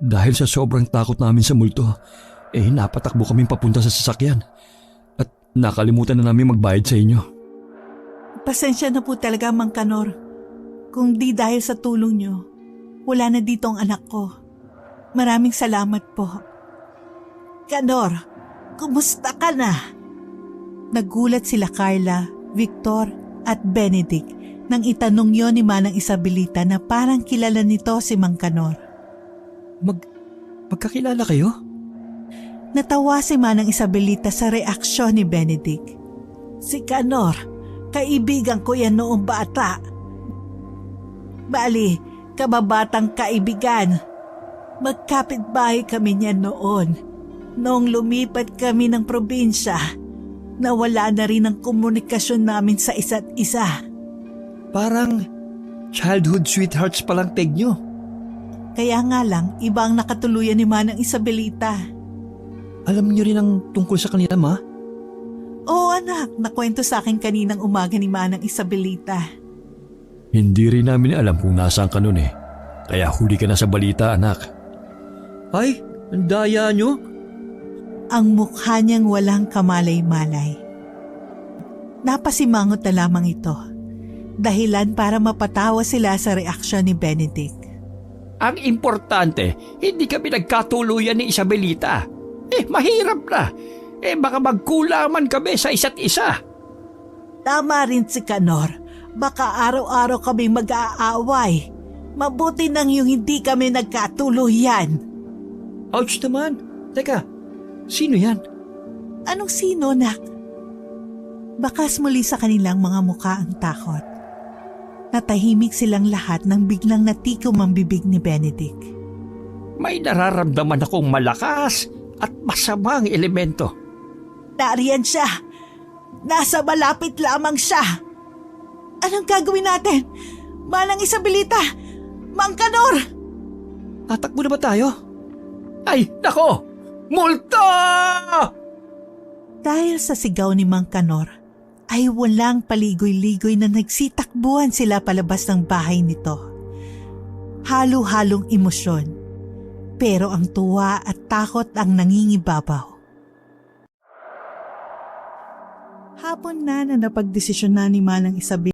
Dahil sa sobrang takot namin sa multo, napatakbo kaming papunta sa sasakyan. At nakalimutan na namin magbayad sa inyo. Pasensya na po talaga, Mang Kanor. Kung di dahil sa tulong niyo, wala na dito ang anak ko. Maraming salamat po. Kanor, kumusta ka na? Nagulat sila Carla, Victor at Benedict nang itanong yon ni Manang Isabelita na parang kilala nito si Mang Kanor. Magkakilala kayo? Natawa si Manang Isabelita sa reaksyon ni Benedict. Si Kanor, kaibigan ko yan noong bata. Bali, kababatang kaibigan. Magkapitbahay kami niyan noon. Noong lumipat kami ng probinsya, nawala na rin ang komunikasyon namin sa isa't isa. Parang childhood sweethearts palang peg nyo. Kaya nga lang, iba ang nakatuluyan ni Manang Isabelita. Alam niyo rin ang tungkol sa kanila, ma? Oo anak, nakwento sa akin kaninang umaga ni Manang Isabelita. Hindi rin namin alam kung nasaan ka nun Kaya huli ka na sa balita, anak. Ay, ang daya nyo. Ang mukha niyang walang kamalay-malay. Napasimangot na lamang ito. Dahilan para mapatawa sila sa reaksyon ni Benedict. Ang importante, hindi kami nagkatuluyan ni Isabelita. Mahirap na. Baka magkulaman kami sa isa't isa. Tama rin si Kanor. Baka araw-araw kami mag-aaway. Mabuti nang yung hindi kami nagkatuluyan. Ouch naman. Teka, sino yan? Anong sino, nak? Bakas muli sa kanilang mga muka ang takot. Natahimik silang lahat nang biglang natikom ang bibig ni Benedict. May nararamdaman akong malakas at masamang elemento. Nariyan siya. Nasa malapit lamang siya. Anong gagawin natin? Manang Isabelita! Mang Kanor! Tatakbo na ba tayo? Ay, nako! Multa! Dahil sa sigaw ni Mang Kanor, ay walang paligoy-ligoy na nagsitakbuhan sila palabas ng bahay nito. Halo-halong emosyon, pero ang tuwa at takot ang nangingibabaw. Hapon na napagdesisyon na ni Manang Isabel